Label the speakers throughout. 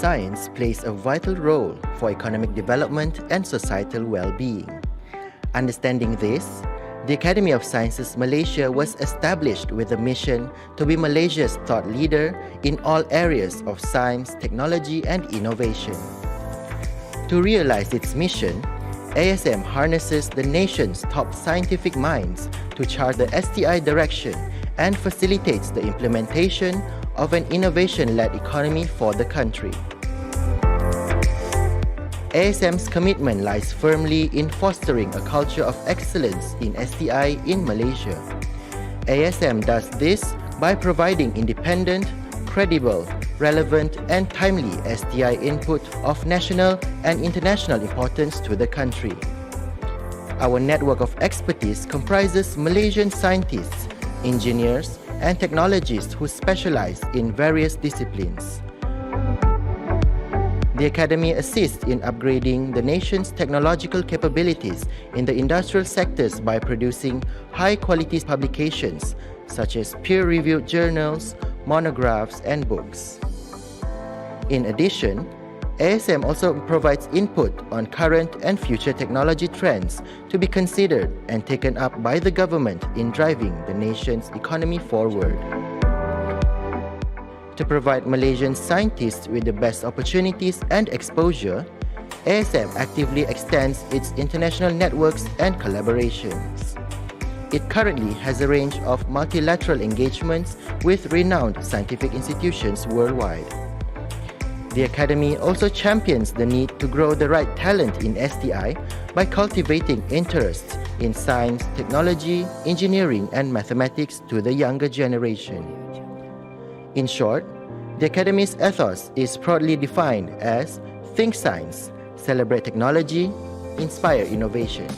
Speaker 1: science plays a vital role for economic development and societal well-being. Understanding this, the Academy of Sciences Malaysia was established with a mission to be Malaysia's thought leader in all areas of science, technology, and innovation. To realize its mission, ASM harnesses the nation's top scientific minds to chart the STI direction and facilitates the implementation of an innovation-led economy for the country. ASM's commitment lies firmly in fostering a culture of excellence in STI in Malaysia. ASM does this by providing independent, credible, relevant, and timely STI input of national and international importance to the country. Our network of expertise comprises Malaysian scientists, engineers, and technologists who specialize in various disciplines. The Academy assists in upgrading the nation's technological capabilities in the industrial sectors by producing high-quality publications such as peer-reviewed journals, monographs, and books. In addition, ASM also provides input on current and future technology trends to be considered and taken up by the government in driving the nation's economy forward. To provide Malaysian scientists with the best opportunities and exposure, ASM actively extends its international networks and collaborations. It currently has a range of multilateral engagements with renowned scientific institutions worldwide. The Academy also champions the need to grow the right talent in STI by cultivating interests in science, technology, engineering, and mathematics to the younger generation. In short, the Academy's ethos is proudly defined as Think Science, Celebrate Technology, Inspire Innovation.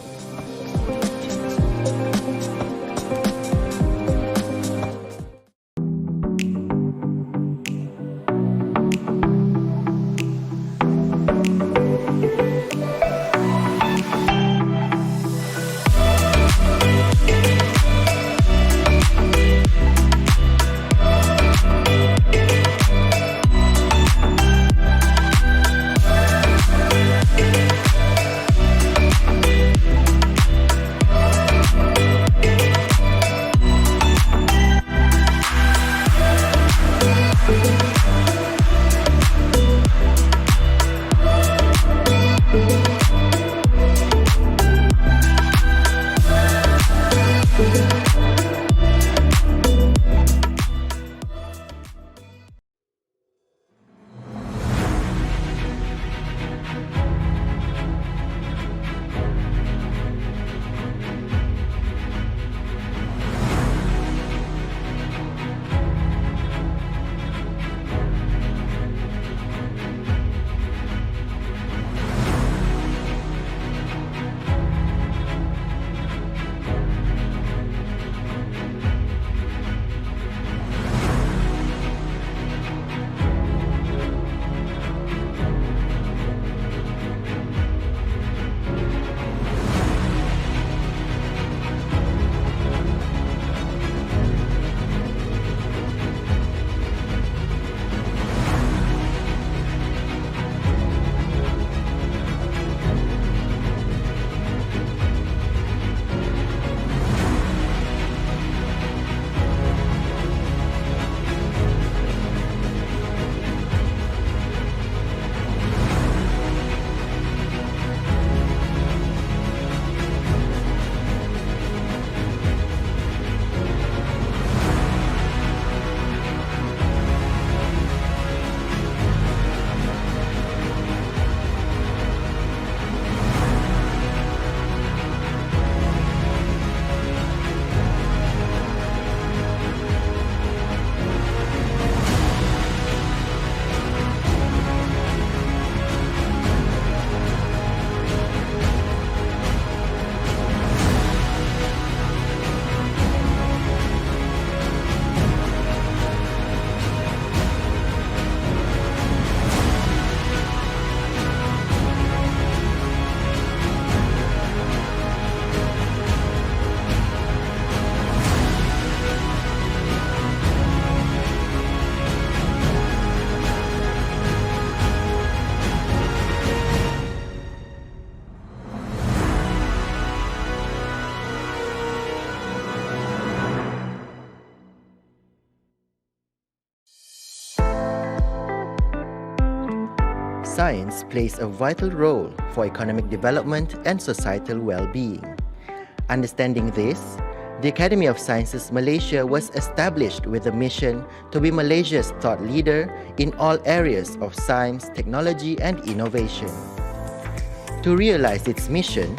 Speaker 1: science plays a vital role for economic development and societal well-being. Understanding this, the Academy of Sciences Malaysia was established with a mission to be Malaysia's thought leader in all areas of science, technology, and innovation. To realize its mission,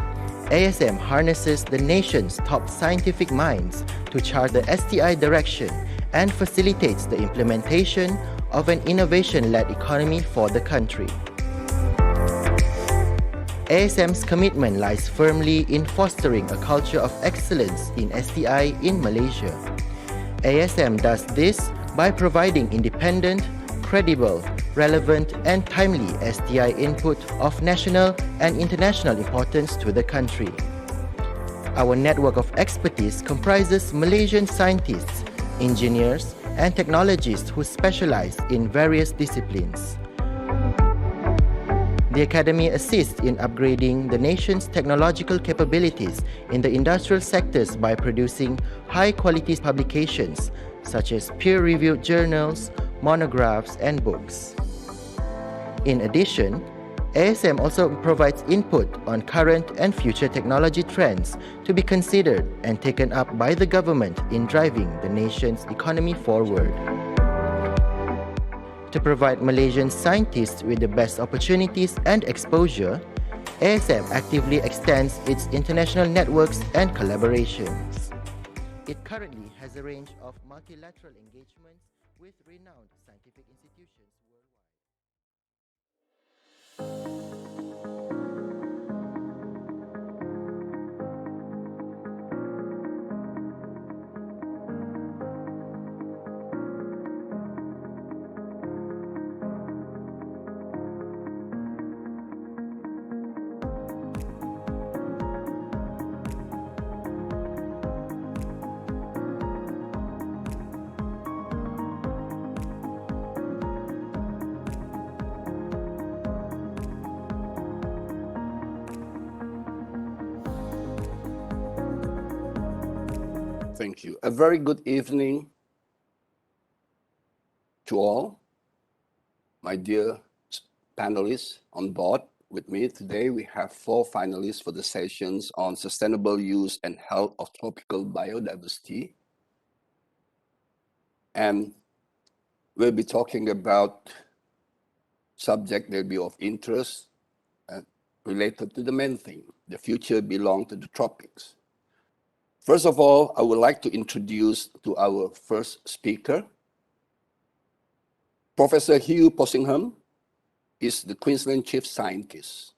Speaker 1: ASM harnesses the nation's top scientific minds to chart the STI direction and facilitates the implementation of an innovation-led economy for the country. ASM's commitment lies firmly in fostering a culture of excellence in STI in Malaysia. ASM does this by providing independent, credible, relevant, and timely STI input of national and international importance to the country. Our network of expertise comprises Malaysian scientists, engineers, and technologists who specialize in various disciplines. The Academy assists in upgrading the nation's technological capabilities in the industrial sectors by producing high-quality publications such as peer-reviewed journals, monographs, and books. In addition, ASM also provides input on current and future technology trends to be considered and taken up by the government in driving the nation's economy forward. To provide Malaysian scientists with the best opportunities and exposure, ASM actively extends its international networks and collaborations. It currently has a range of multilateral engagements with renowned scientific institutions worldwide.
Speaker 2: Thank you. A very good evening to all. My dear panelists on board with me today, we have 4 finalists for the sessions on sustainable use and health of tropical biodiversity. And we'll be talking about subject that will be of interest related to the main thing. The future belongs to the tropics. First of all, I would like to introduce to our first speaker. Professor Hugh Possingham is the Queensland Chief Scientist.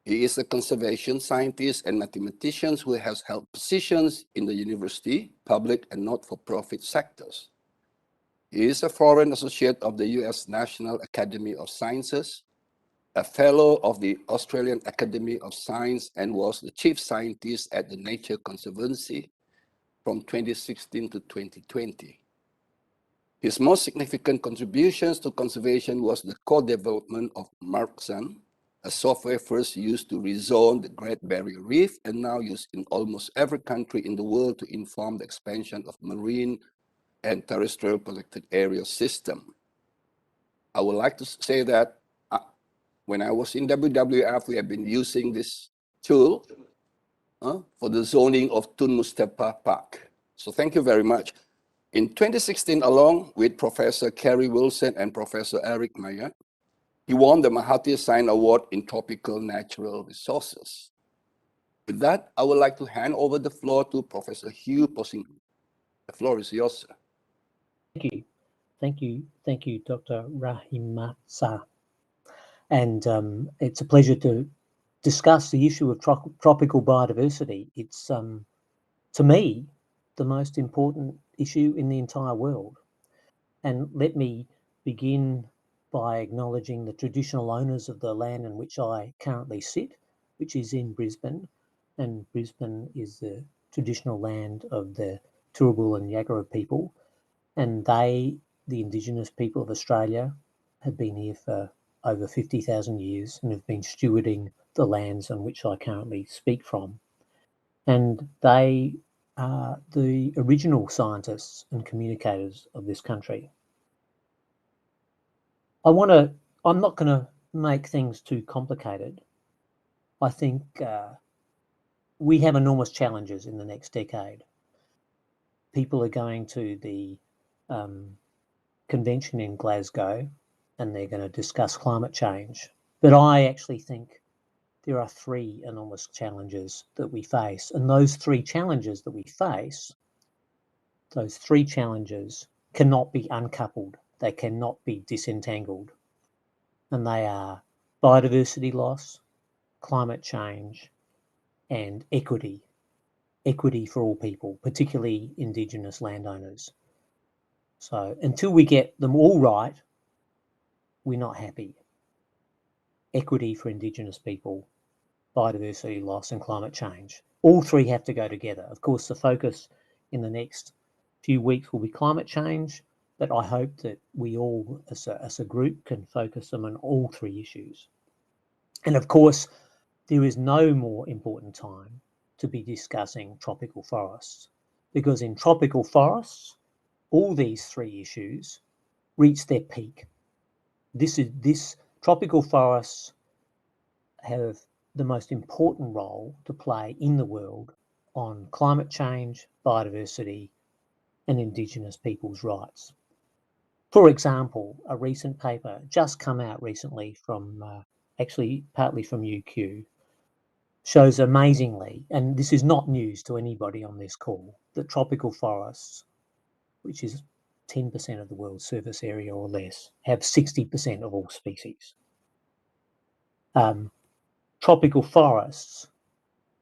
Speaker 2: He is a conservation scientist and mathematician who has held positions in the university, public and not-for-profit sectors. He is a foreign associate of the US National Academy of Sciences, a fellow of the Australian Academy of Science, and was the chief scientist at the Nature Conservancy from 2016 to 2020. His most significant contributions to conservation was the co-development of Markzone, a software first used to rezone the Great Barrier Reef and now used in almost every country in the world to inform the expansion of marine and terrestrial protected area system. I would like to say that when I was in WWF, we have been using this tool for the zoning of Tun Mustapha Park. So thank you very much. In 2016, along with Professor Kerry Wilson and Professor Eric Mayat, he won the Mahathir Science Award in Tropical Natural Resources. With that, I would like to hand over the floor to Professor Hugh Possingham. The floor is yours, sir.
Speaker 3: Thank you. Thank you. Thank you, Dr. Raheem. And it's a pleasure to discuss the issue of tropical biodiversity. It's, to me, the most important issue in the entire world. And let me begin by acknowledging the traditional owners of the land in which I currently sit, which is in Brisbane. And Brisbane is the traditional land of the Turrbal and Yagara people. And they, the Indigenous people of Australia, have been here for over 50,000 years and have been stewarding the lands on which I currently speak from. And they are the original scientists and communicators of this country. I'm not going to make things too complicated, I think we have enormous challenges in the next decade. People are going to the convention in Glasgow and they're going to discuss climate change. But I actually think there are three enormous challenges that we face. And those three challenges that we face, those three challenges cannot be uncoupled. They cannot be disentangled. And they are biodiversity loss, climate change, and equity. Equity for all people, particularly Indigenous landowners. So until we get them all right, we're not happy. Equity for Indigenous people, biodiversity loss, and climate change. All three have to go together. Of course, the focus in the next few weeks will be climate change, but I hope that we all, as a group, can focus them on all three issues. And of course, there is no more important time to be discussing tropical forests, because in tropical forests, all these three issues reach their peak. This tropical forests have the most important role to play in the world on climate change, biodiversity, and Indigenous people's rights. For example, a recent paper just come out recently from, actually partly from UQ, shows amazingly, and this is not news to anybody on this call, that tropical forests, which is 10% of the world's surface area or less, have 60% of all species. Tropical forests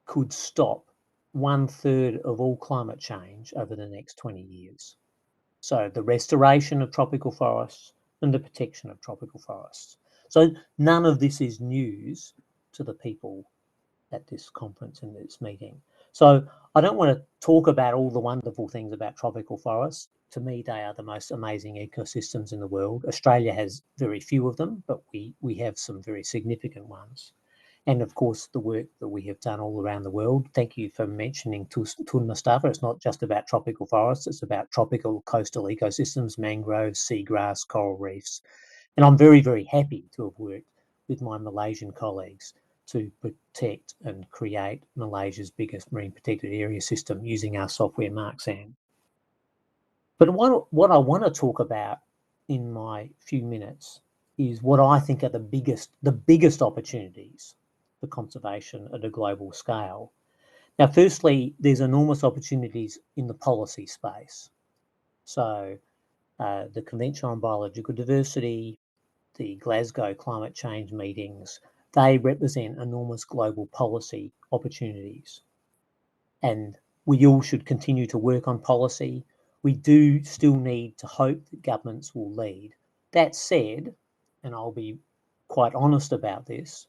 Speaker 3: could stop 1/3 of all climate change over the next 20 years. So the restoration of tropical forests and the protection of tropical forests. So none of this is news to the people at this conference and this meeting. So I don't want to talk about all the wonderful things about tropical forests. To me, they are the most amazing ecosystems in the world. Australia has very few of them, but we have some very significant ones. And of course, the work that we have done all around the world. Thank you for mentioning Tun Mustafa. It's not just about tropical forests, it's about tropical coastal ecosystems, mangroves, seagrass, coral reefs. And I'm very, very happy to have worked with my Malaysian colleagues to protect and create Malaysia's biggest marine protected area system using our software MarkSand. But what I want to talk about in my few minutes is what I think are the biggest opportunities for conservation at a global scale. Now, firstly, there's enormous opportunities in the policy space. So the Convention on Biological Diversity, the Glasgow climate change meetings, they represent enormous global policy opportunities. And we all should continue to work on policy. We do still need to hope that governments will lead. That said, and I'll be quite honest about this,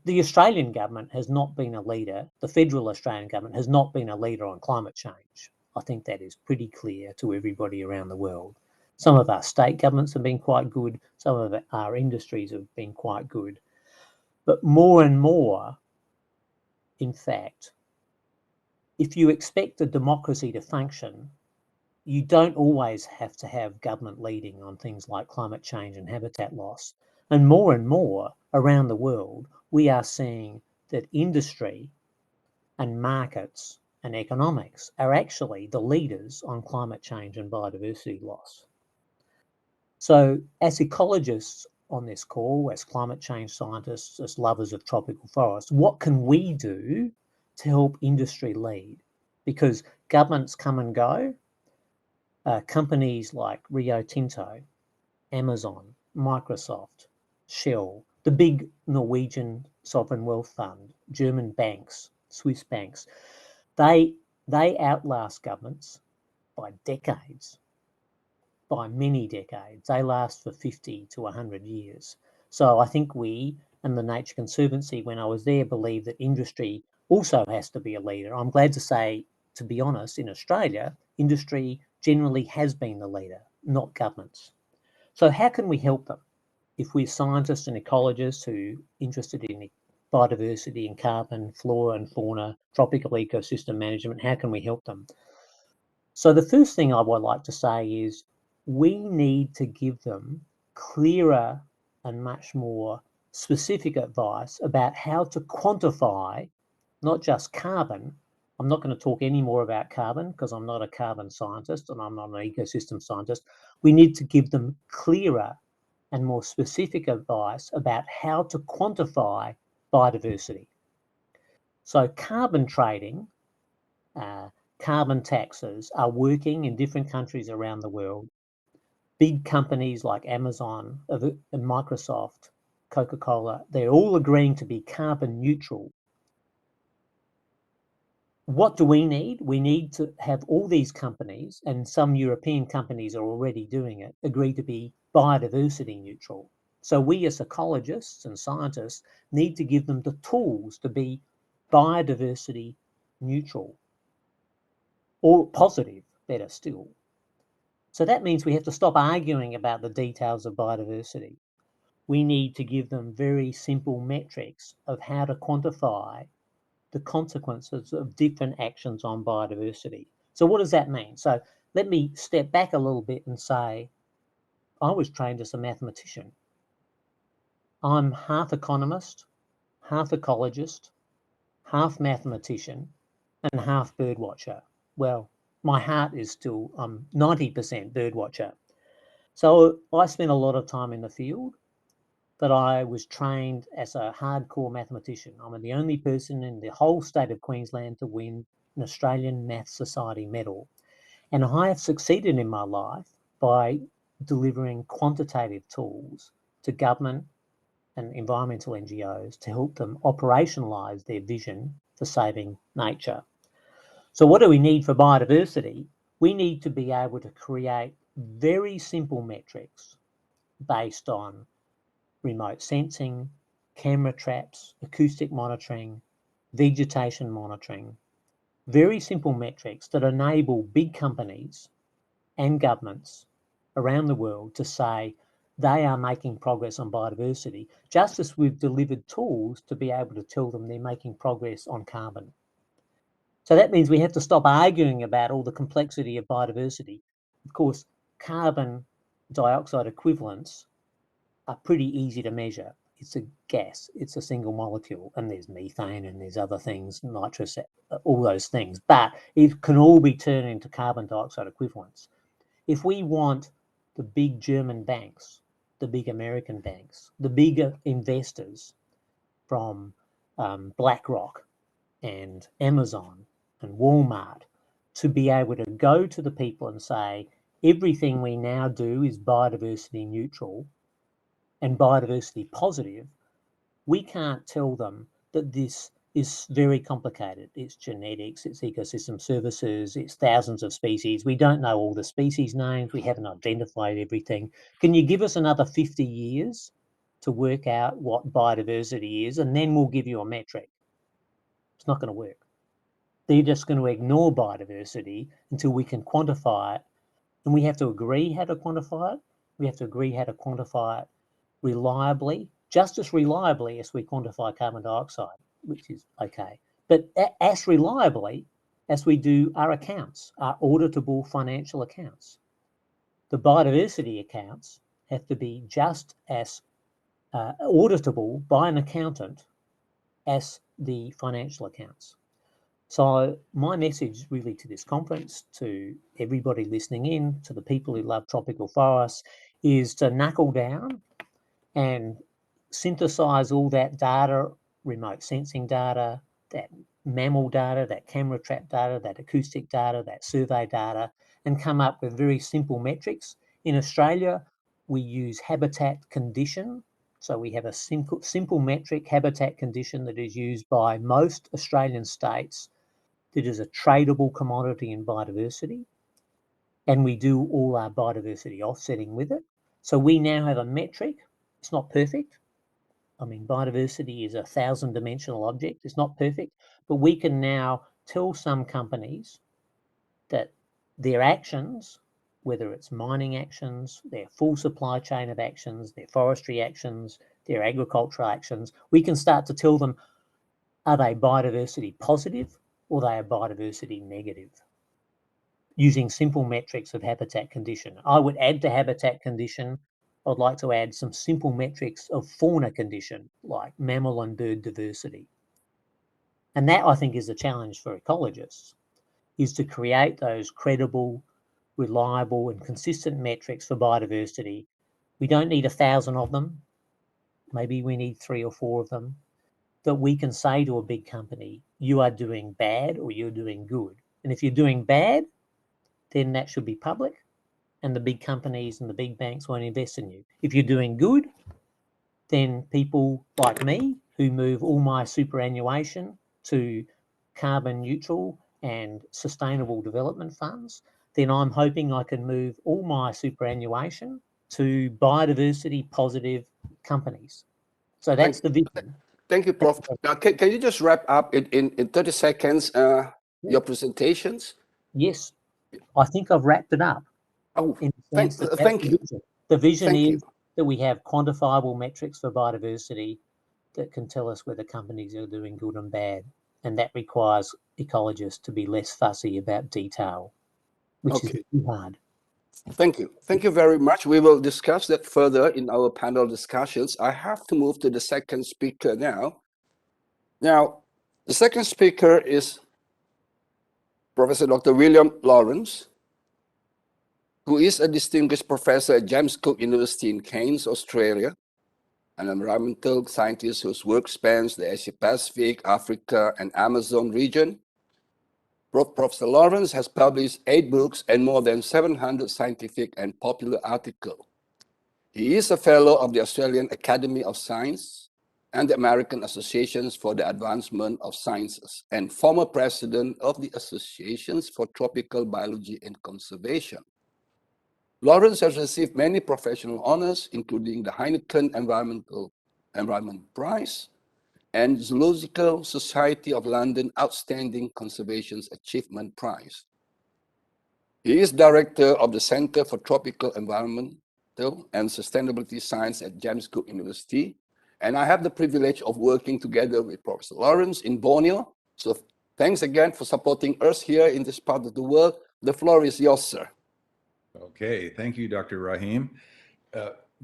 Speaker 3: the Australian government has not been a leader. The federal Australian government has not been a leader on climate change. I think that is pretty clear to everybody around the world. Some of our state governments have been quite good. Some of our industries have been quite good. But more and more, in fact, if you expect a democracy to function, you don't always have to have government leading on things like climate change and habitat loss. And more around the world, we are seeing that industry and markets and economics are actually the leaders on climate change and biodiversity loss. So as ecologists on this call, as climate change scientists, as lovers of tropical forests, what can we do to help industry lead? Because governments come and go. Companies like Rio Tinto, Amazon, Microsoft, Shell, the big Norwegian sovereign wealth fund, German banks, Swiss banks, they outlast governments by decades, by many decades. They last for 50 to 100 years. So I think we and the Nature Conservancy, when I was there, believe that industry also has to be a leader. I'm glad to say, to be honest, in Australia, industry generally has been the leader, not governments. So how can we help them? If we're scientists and ecologists who are interested in biodiversity and carbon, flora and fauna, tropical ecosystem management, how can we help them? So the first thing I would like to say is we need to give them clearer and much more specific advice about how to quantify not just carbon. I'm not going to talk any more about carbon because I'm not a carbon scientist and I'm not an ecosystem scientist. We need to give them clearer and more specific advice about how to quantify biodiversity. So carbon trading, carbon taxes are working in different countries around the world. Big companies like Amazon and Microsoft, Coca-Cola, they're all agreeing to be carbon neutral. What do we need? We need to have all these companies, and some European companies are already doing it, agree to be biodiversity neutral. So we as ecologists and scientists need to give them the tools to be biodiversity neutral, or positive, better still. So that means we have to stop arguing about the details of biodiversity. We need to give them very simple metrics of how to quantify the consequences of different actions on biodiversity. So what does that mean? So let me step back a little bit and say, I was trained as a mathematician. I'm half economist, half ecologist, half mathematician, and half birdwatcher. Well, my heart is still 90% birdwatcher. So I spent a lot of time in the field, but I was trained as a hardcore mathematician. I'm the only person in the whole state of Queensland to win an Australian Math Society medal. And I have succeeded in my life by delivering quantitative tools to government and environmental NGOs to help them operationalise their vision for saving nature. So what do we need for biodiversity? We need to be able to create very simple metrics based on remote sensing, camera traps, acoustic monitoring, vegetation monitoring, very simple metrics that enable big companies and governments around the world to say they are making progress on biodiversity, just as we've delivered tools to be able to tell them they're making progress on carbon. So that means we have to stop arguing about all the complexity of biodiversity. Of course, carbon dioxide equivalents are pretty easy to measure. It's a gas, it's a single molecule, and there's methane and there's other things, nitrous, all those things, but it can all be turned into carbon dioxide equivalents. If we want the big German banks, the big American banks, the bigger investors from BlackRock and Amazon and Walmart to be able to go to the people and say, everything we now do is biodiversity neutral and biodiversity positive, we can't tell them that this is very complicated. It's genetics, it's ecosystem services, it's thousands of species. We don't know all the species names. We haven't identified everything. Can you give us another 50 years to work out what biodiversity is, and then we'll give you a metric? It's not going to work. They're just going to ignore biodiversity until we can quantify it. And we have to agree how to quantify it. We have to agree how to quantify it reliably, just as reliably as we quantify carbon dioxide, which is okay, but as reliably as we do our accounts, our auditable financial accounts. The biodiversity accounts have to be just as auditable by an accountant as the financial accounts. So my message really to this conference, to everybody listening in, to the people who love tropical forests, is to knuckle down and synthesize all that data, remote sensing data, that mammal data, that camera trap data, that acoustic data, that survey data, and come up with very simple metrics. In Australia, we use habitat condition. So we have a simple metric, habitat condition, that is used by most Australian states, that is a tradable commodity in biodiversity. And we do all our biodiversity offsetting with it. So we now have a metric. It's not perfect. I mean, biodiversity is a 1,000-dimensional object. It's not perfect, but we can now tell some companies that their actions, whether it's mining actions, their full supply chain of actions, their forestry actions, their agricultural actions, we can start to tell them, are they biodiversity positive or they are biodiversity negative, using simple metrics of habitat condition. I would add to habitat condition I'd like to add some simple metrics of fauna condition, like mammal and bird diversity. And that, I think, is a challenge for ecologists, is to create those credible, reliable and consistent metrics for biodiversity. We don't need 1,000 of them. Maybe we need 3 or 4 of them that we can say to a big company, you are doing bad or you're doing good. And if you're doing bad, then that should be public and the big companies and the big banks won't invest in you. If you're doing good, then people like me who move all my superannuation to carbon neutral and sustainable development funds, then I'm hoping I can move all my superannuation to biodiversity positive companies. So that's the vision.
Speaker 2: Thank you, Prof. Now, can you just wrap up in 30 seconds your presentations?
Speaker 3: Yes, I think I've wrapped it up.
Speaker 2: Oh,
Speaker 3: In the sense that that's
Speaker 2: thank
Speaker 3: the
Speaker 2: you.
Speaker 3: vision. The vision
Speaker 2: Thank
Speaker 3: is
Speaker 2: you.
Speaker 3: that we have quantifiable metrics for biodiversity that can tell us whether companies are doing good and bad. And that requires ecologists to be less fussy about detail, which is too hard.
Speaker 2: Thank you. Thank you very much. We will discuss that further in our panel discussions. I have to move to the second speaker now. Now, the second speaker is Professor Dr. William Lawrence, who is a distinguished professor at James Cook University in Cairns, Australia, an environmental scientist whose work spans the Asia-Pacific, Africa, and Amazon region. Professor Lawrence has published 8 books and more than 700 scientific and popular articles. He is a fellow of the Australian Academy of Science and the American Associations for the Advancement of Sciences, and former president of the Associations for Tropical Biology and Conservation. Lawrence has received many professional honors, including the Heineken Environment Prize and Zoological Society of London Outstanding Conservation Achievement Prize. He is director of the Center for Tropical Environmental and Sustainability Science at James Cook University, and I have the privilege of working together with Professor Lawrence in Borneo. So thanks again for supporting us here in this part of the world. The floor is yours, sir.
Speaker 4: Okay, thank you, Dr. Raheem.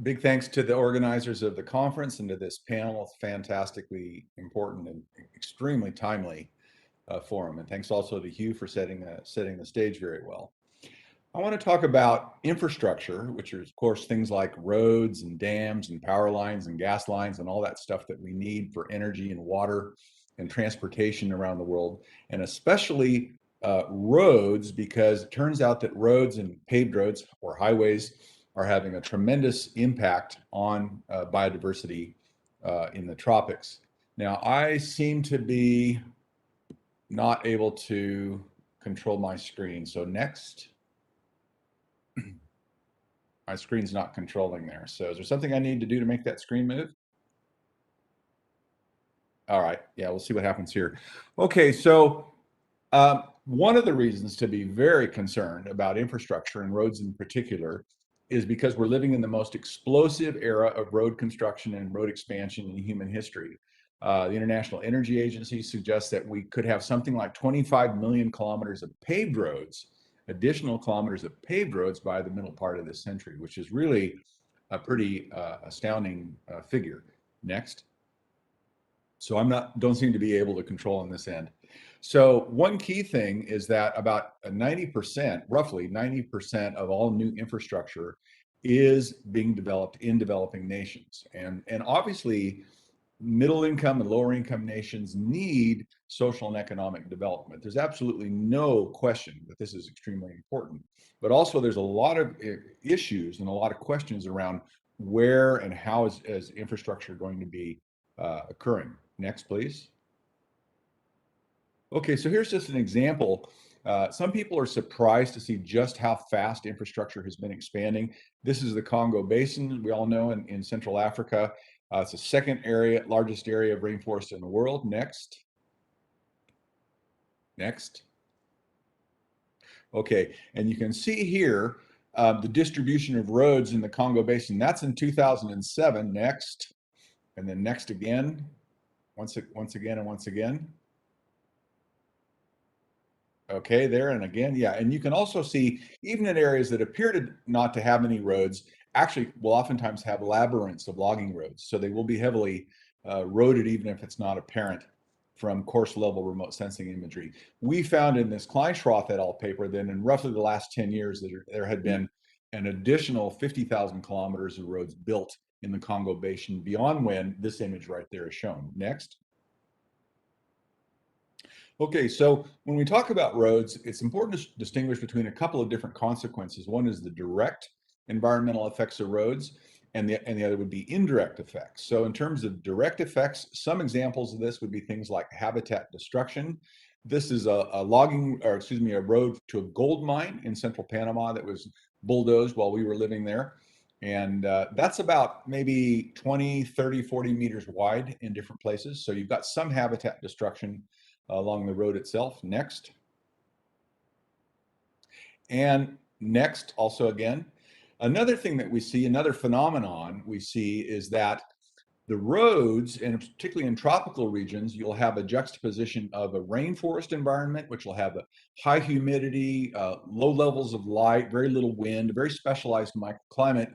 Speaker 4: Big thanks to the organizers of the conference and to this panel. Fantastically important and extremely timely forum. And thanks also to Hugh for setting the stage very well. I want to talk about infrastructure, which are, of course, things like roads and dams and power lines and gas lines and all that stuff that we need for energy and water and transportation around the world, and especially roads, because it turns out that roads and paved roads or highways are having a tremendous impact on biodiversity in the tropics. Now, I seem to be not able to control my screen. So next. My screen's not controlling there. So is there something I need to do to make that screen move? All right, yeah, we'll see what happens here. Okay, so one of the reasons to be very concerned about infrastructure and roads in particular is because we're living in the most explosive era of road construction and road expansion in human history. The International Energy Agency suggests that we could have something like 25 million kilometers of paved roads, additional kilometers of paved roads by the middle part of this century, which is really a pretty astounding figure. Next. So don't seem to be able to control on this end. So one key thing is that about 90%, roughly 90% of all new infrastructure is being developed in developing nations. And obviously, middle income and lower income nations need social and economic development. There's absolutely no question that this is extremely important. But also there's a lot of issues and a lot of questions around where and how is infrastructure going to be occurring. Next, please. Okay, so here's just an example. Some people are surprised to see just how fast infrastructure has been expanding. This is the Congo Basin, we all know, in Central Africa. It's the second largest area of rainforest in the world. Next. Next. Okay, and you can see here the distribution of roads in the Congo Basin. That's in 2007. Next. And then next again. Once again and once again. Okay, there and again, yeah. And you can also see, even in areas that appear to not to have any roads, actually will oftentimes have labyrinths of logging roads. So they will be heavily roaded, even if it's not apparent from course level remote sensing imagery. We found in this Kleinschroth et al. Paper that in roughly the last 10 years, there had been an additional 50,000 kilometers of roads built in the Congo Basin beyond when this image right there is shown. Next. Okay, so when we talk about roads, it's important to distinguish between a couple of different consequences. One is the direct environmental effects of roads, and the other would be indirect effects. So in terms of direct effects, some examples of this would be things like habitat destruction. This is a road to a gold mine in central Panama that was bulldozed while we were living there. And that's about maybe 20, 30, 40 meters wide in different places. So you've got some habitat destruction along the road itself. Next. And next, also again, another thing that we see, another phenomenon we see is that the roads, and particularly in tropical regions, you'll have a juxtaposition of a rainforest environment, which will have a high humidity, low levels of light, very little wind, very specialized microclimate,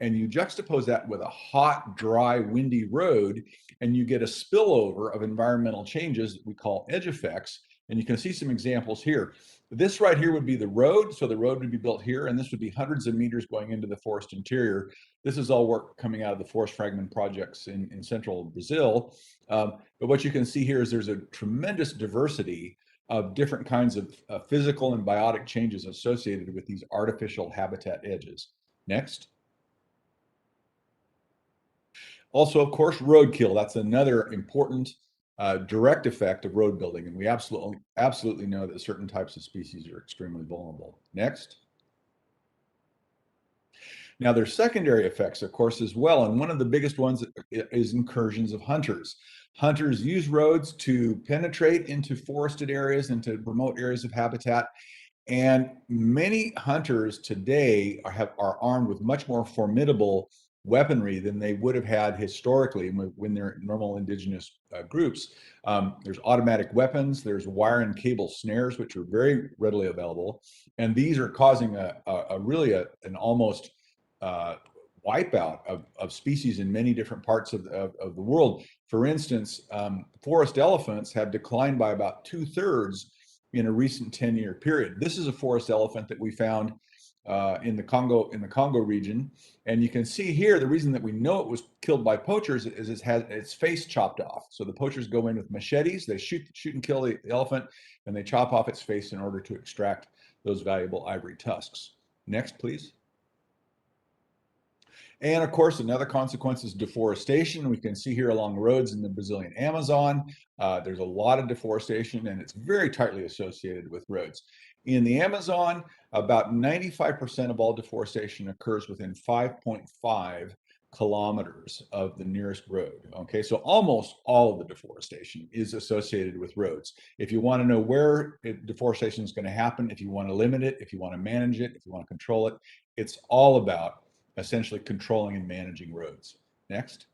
Speaker 4: and you juxtapose that with a hot, dry, windy road, and you get a spillover of environmental changes that we call edge effects. And you can see some examples here. This right here would be the road. So the road would be built here, and this would be hundreds of meters going into the forest interior. This is all work coming out of the forest fragment projects in central Brazil. But what you can see here is there's a tremendous diversity of different kinds of physical and biotic changes associated with these artificial habitat edges. Next. Also, of course, roadkill. That's another important direct effect of road building. And we absolutely know that certain types of species are extremely vulnerable. Next. Now, there's secondary effects, of course, as well. And one of the biggest ones is incursions of hunters. Hunters use roads to penetrate into forested areas, into remote areas of habitat. And many hunters today are armed with much more formidable weaponry than they would have had historically when they're normal indigenous groups. There's automatic weapons, there's wire and cable snares, which are very readily available. And these are causing an almost wipeout of species in many different parts of the world. For instance, forest elephants have declined by about 2/3 in a recent 10-year period. This is a forest elephant that we found in the Congo region, and you can see here the reason that we know it was killed by poachers is it has its face chopped off. So the poachers go in with machetes, they shoot and kill the elephant, and they chop off its face in order to extract those valuable ivory tusks. Next, please. And of course, another consequence is deforestation. We can see here along roads in the Brazilian Amazon, there's a lot of deforestation, and it's very tightly associated with roads. In the Amazon, about 95% of all deforestation occurs within 5.5 kilometers of the nearest road. Okay, so almost all of the deforestation is associated with roads. If you want to know where deforestation is going to happen, if you want to limit it, if you want to manage it, if you want to control it, it's all about essentially controlling and managing roads. Next.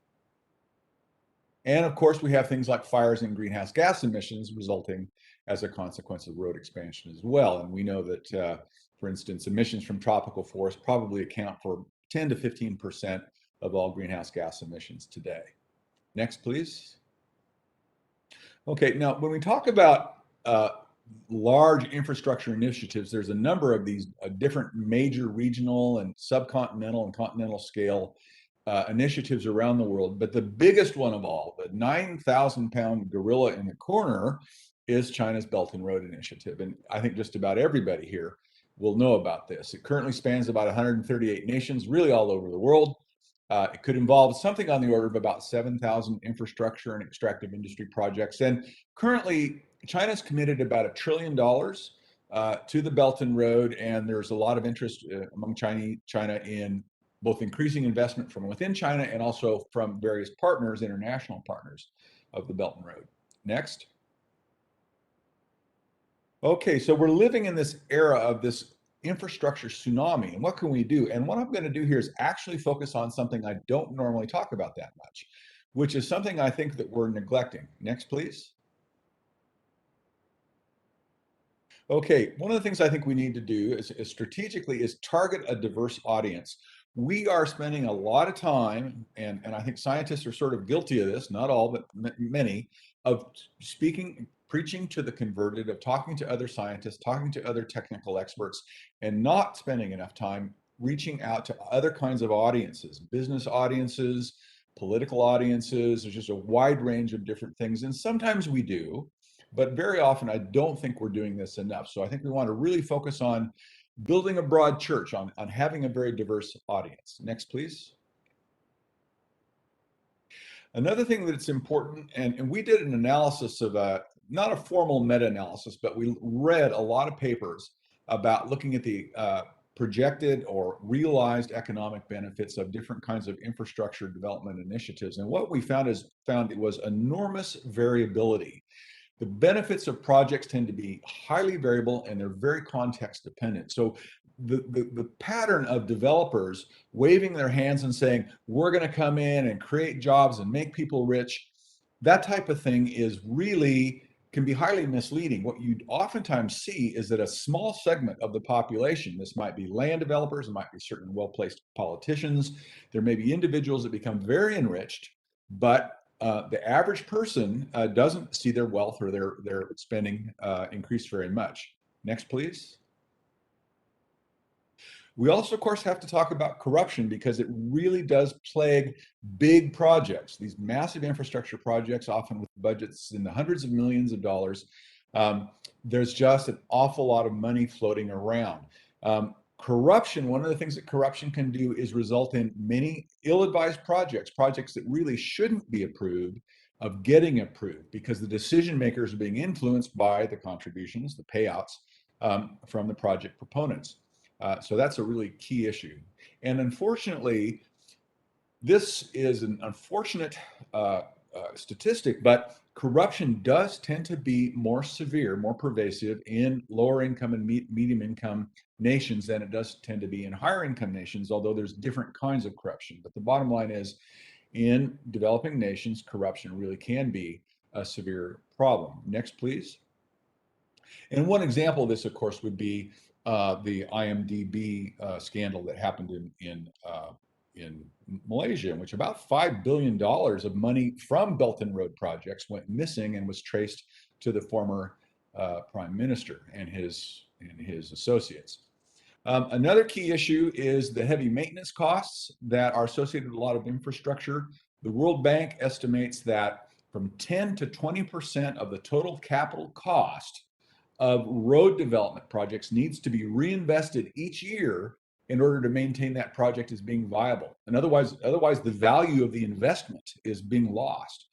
Speaker 4: And of course, we have things like fires and greenhouse gas emissions resulting as a consequence of road expansion as well. And we know that, for instance, emissions from tropical forests probably account for 10 to 15% of all greenhouse gas emissions today. Next, please. Okay, now when we talk about large infrastructure initiatives, there's a number of these different major regional and subcontinental and continental scale initiatives around the world. But the biggest one of all, the 9,000-pound gorilla in the corner, is China's Belt and Road Initiative. And I think just about everybody here will know about this. It currently spans about 138 nations, really all over the world. It could involve something on the order of about 7,000 infrastructure and extractive industry projects. And currently, China's committed about $1 trillion to the Belt and Road, and there's a lot of interest among China in both increasing investment from within China and also from various partners, international partners of the Belt and Road. Next. Okay, so we're living in this era of this infrastructure tsunami, and what can we do? And what I'm going to do here is actually focus on something I don't normally talk about that much, which is something I think that we're neglecting. Next, please. Okay, one of the things I think we need to do is strategically is target a diverse audience. we are spending a lot of time, and I think scientists are sort of guilty of this, not all, but many, of speaking, preaching to the converted, of talking to other scientists, talking to other technical experts, and not spending enough time reaching out to other kinds of audiences, business audiences, political audiences. There's just a wide range of different things. And sometimes we do, but very often I don't think we're doing this enough. So I think we want to really focus on building a broad church, on having a very diverse audience. Next, please. Another thing that's important, and we did an analysis of not a formal meta-analysis, but we read a lot of papers about looking at the projected or realized economic benefits of different kinds of infrastructure development initiatives. And what we found it was enormous variability. The benefits of projects tend to be highly variable and they're very context dependent. So the pattern of developers waving their hands and saying, we're going to come in and create jobs and make people rich, that type of thing is really can be highly misleading. What you oftentimes see is that a small segment of the population, this might be land developers, it might be certain well-placed politicians, there may be individuals that become very enriched, but the average person doesn't see their wealth or their spending increase very much. Next, please. We also, of course, have to talk about corruption because it really does plague big projects, these massive infrastructure projects, often with budgets in the hundreds of millions of dollars. There's just an awful lot of money floating around. Corruption, one of the things that corruption can do is result in many ill-advised projects that really shouldn't be approved, of getting approved because the decision makers are being influenced by the contributions, the payouts from the project proponents. So that's a really key issue. And unfortunately, this is an unfortunate statistic, but corruption does tend to be more severe, more pervasive in lower income and medium income nations than it does tend to be in higher income nations, although there's different kinds of corruption. But the bottom line is, in developing nations, corruption really can be a severe problem. Next, please. And one example of this, of course, would be the IMDb scandal that happened in Malaysia, in which about $5 billion of money from Belt and Road projects went missing and was traced to the former prime minister and his associates. Another key issue is the heavy maintenance costs that are associated with a lot of infrastructure. The World Bank estimates that from 10 to 20% of the total capital cost of road development projects needs to be reinvested each year in order to maintain that project as being viable. And otherwise the value of the investment is being lost,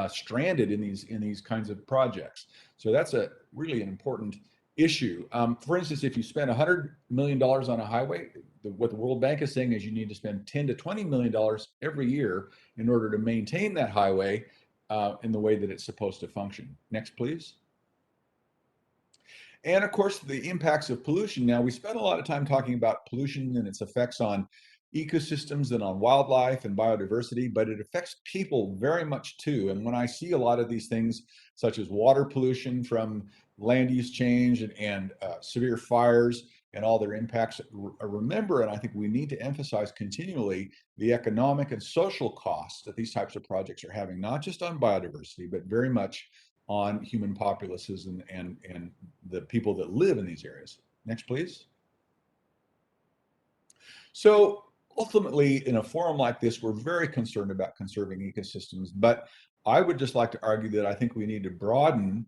Speaker 4: stranded in these kinds of projects. So that's really an important issue. For instance, if you spend $100 million on a highway, what the World Bank is saying is you need to spend $10 to $20 million every year in order to maintain that highway in the way that it's supposed to function. Next, please. And of course, the impacts of pollution. Now, we spent a lot of time talking about pollution and its effects on ecosystems and on wildlife and biodiversity, but it affects people very much too. And when I see a lot of these things, such as water pollution from land use change and severe fires and all their impacts, remember, and I think we need to emphasize continually, the economic and social costs that these types of projects are having, not just on biodiversity, but very much on human populaces and the people that live in these areas. Next, please. So ultimately, in a forum like this, we're very concerned about conserving ecosystems, but I would just like to argue that I think we need to broaden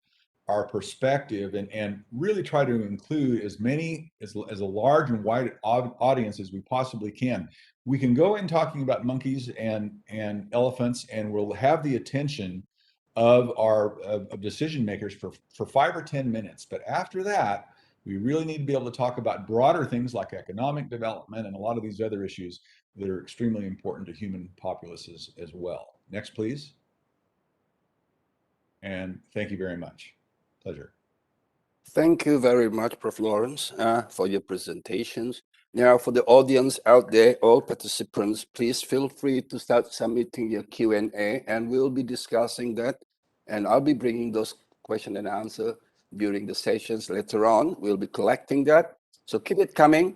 Speaker 4: our perspective and really try to include as a large and wide audience as we possibly can. We can go in talking about monkeys and elephants, and we'll have the attention of our decision makers for 5 or 10 minutes. But after that, we really need to be able to talk about broader things like economic development and a lot of these other issues that are extremely important to human populaces as well. Next, please. And thank you very much. Pleasure.
Speaker 2: Thank you very much, Prof. Lawrence, for your presentations. Now, for the audience out there, all participants, please feel free to start submitting your Q&A, and we'll be discussing that. And I'll be bringing those question and answer during the sessions later on. We'll be collecting that. So keep it coming.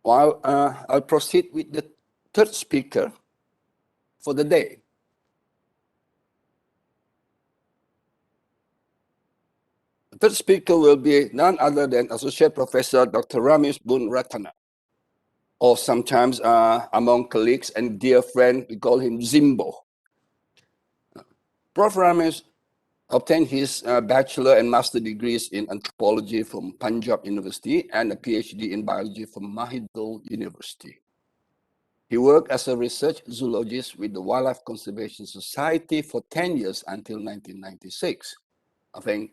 Speaker 2: I'll proceed with the third speaker for the day. The third speaker will be none other than Associate Professor Dr. Ramesh Ratana, or sometimes among colleagues and dear friend, we call him Zimbo. Prof. Ramesh obtained his bachelor and master degrees in anthropology from Punjab University and a PhD in biology from Mahidol University. He worked as a research zoologist with the Wildlife Conservation Society for 10 years until 1996. I think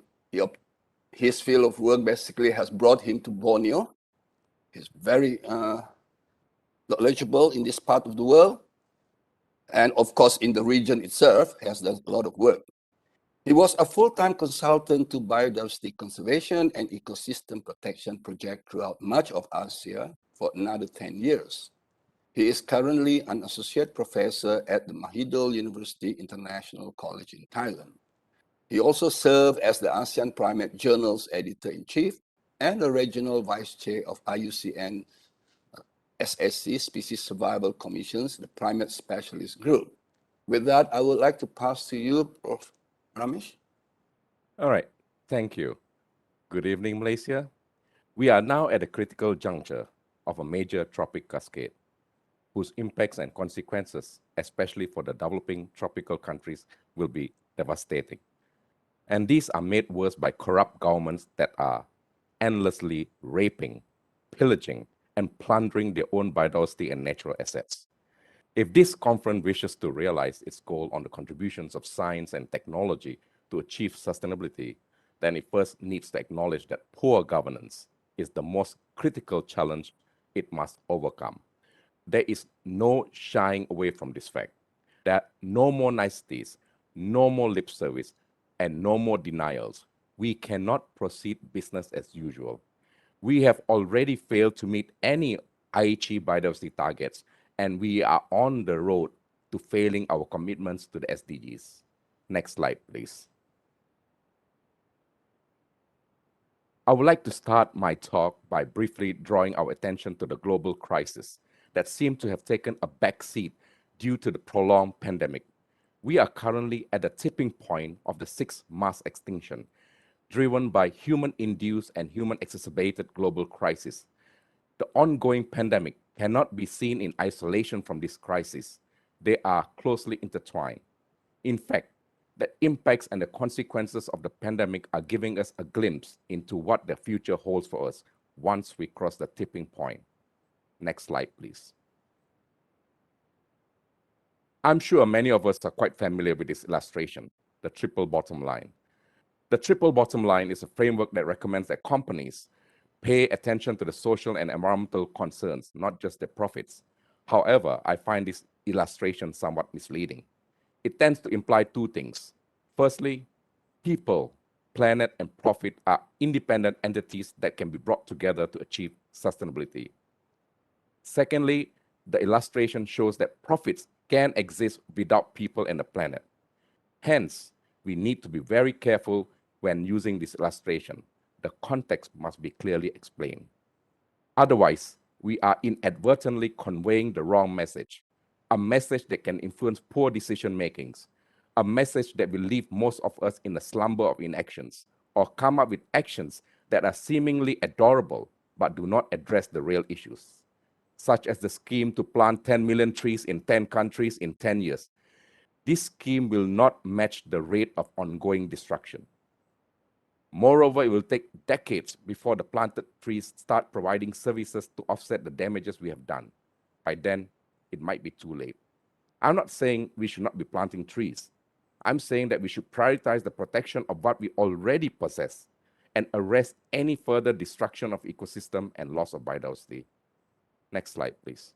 Speaker 2: his field of work basically has brought him to Borneo. He's very knowledgeable in this part of the world. And of course, in the region itself, he has done a lot of work. He was a full-time consultant to biodiversity conservation and ecosystem protection project throughout much of Asia for another 10 years. He is currently an associate professor at the Mahidol University International College in Thailand. He also served as the ASEAN Primate Journal's editor-in-chief and the regional vice chair of IUCN SSC Species Survival Commission's the Primate Specialist Group. With that, I would like to pass to you, Prof. Ramesh.
Speaker 5: All right, thank you. Good evening, Malaysia. We are now at a critical juncture of a major tropic cascade, whose impacts and consequences, especially for the developing tropical countries, will be devastating. And these are made worse by corrupt governments that are endlessly raping, pillaging, and plundering their own biodiversity and natural assets. If this conference wishes to realize its goal on the contributions of science and technology to achieve sustainability, then it first needs to acknowledge that poor governance is the most critical challenge it must overcome. There is no shying away from this fact that no more niceties, no more lip service, and no more denials. We cannot proceed business as usual. We have already failed to meet any Aichi biodiversity targets, and we are on the road to failing our commitments to the SDGs. Next slide, please. I would like to start my talk by briefly drawing our attention to the global crisis that seemed to have taken a backseat due to the prolonged pandemic. We are currently at the tipping point of the sixth mass extinction, driven by human-induced and human-exacerbated global crisis. The ongoing pandemic cannot be seen in isolation from this crisis. They are closely intertwined. In fact, the impacts and the consequences of the pandemic are giving us a glimpse into what the future holds for us once we cross the tipping point. Next slide, please. I'm sure many of us are quite familiar with this illustration, the triple bottom line. The triple bottom line is a framework that recommends that companies pay attention to the social and environmental concerns, not just their profits. However, I find this illustration somewhat misleading. It tends to imply two things. Firstly, people, planet, and profit are independent entities that can be brought together to achieve sustainability. Secondly, the illustration shows that profits can exist without people and the planet. Hence, we need to be very careful when using this illustration. The context must be clearly explained. Otherwise, we are inadvertently conveying the wrong message, a message that can influence poor decision makings, a message that will leave most of us in a slumber of inactions, or come up with actions that are seemingly adorable but do not address the real issues, such as the scheme to plant 10 million trees in 10 countries in 10 years. This scheme will not match the rate of ongoing destruction. Moreover, it will take decades before the planted trees start providing services to offset the damages we have done. By then, it might be too late. I'm not saying we should not be planting trees. I'm saying that we should prioritize the protection of what we already possess and arrest any further destruction of ecosystem and loss of biodiversity. Next slide, please.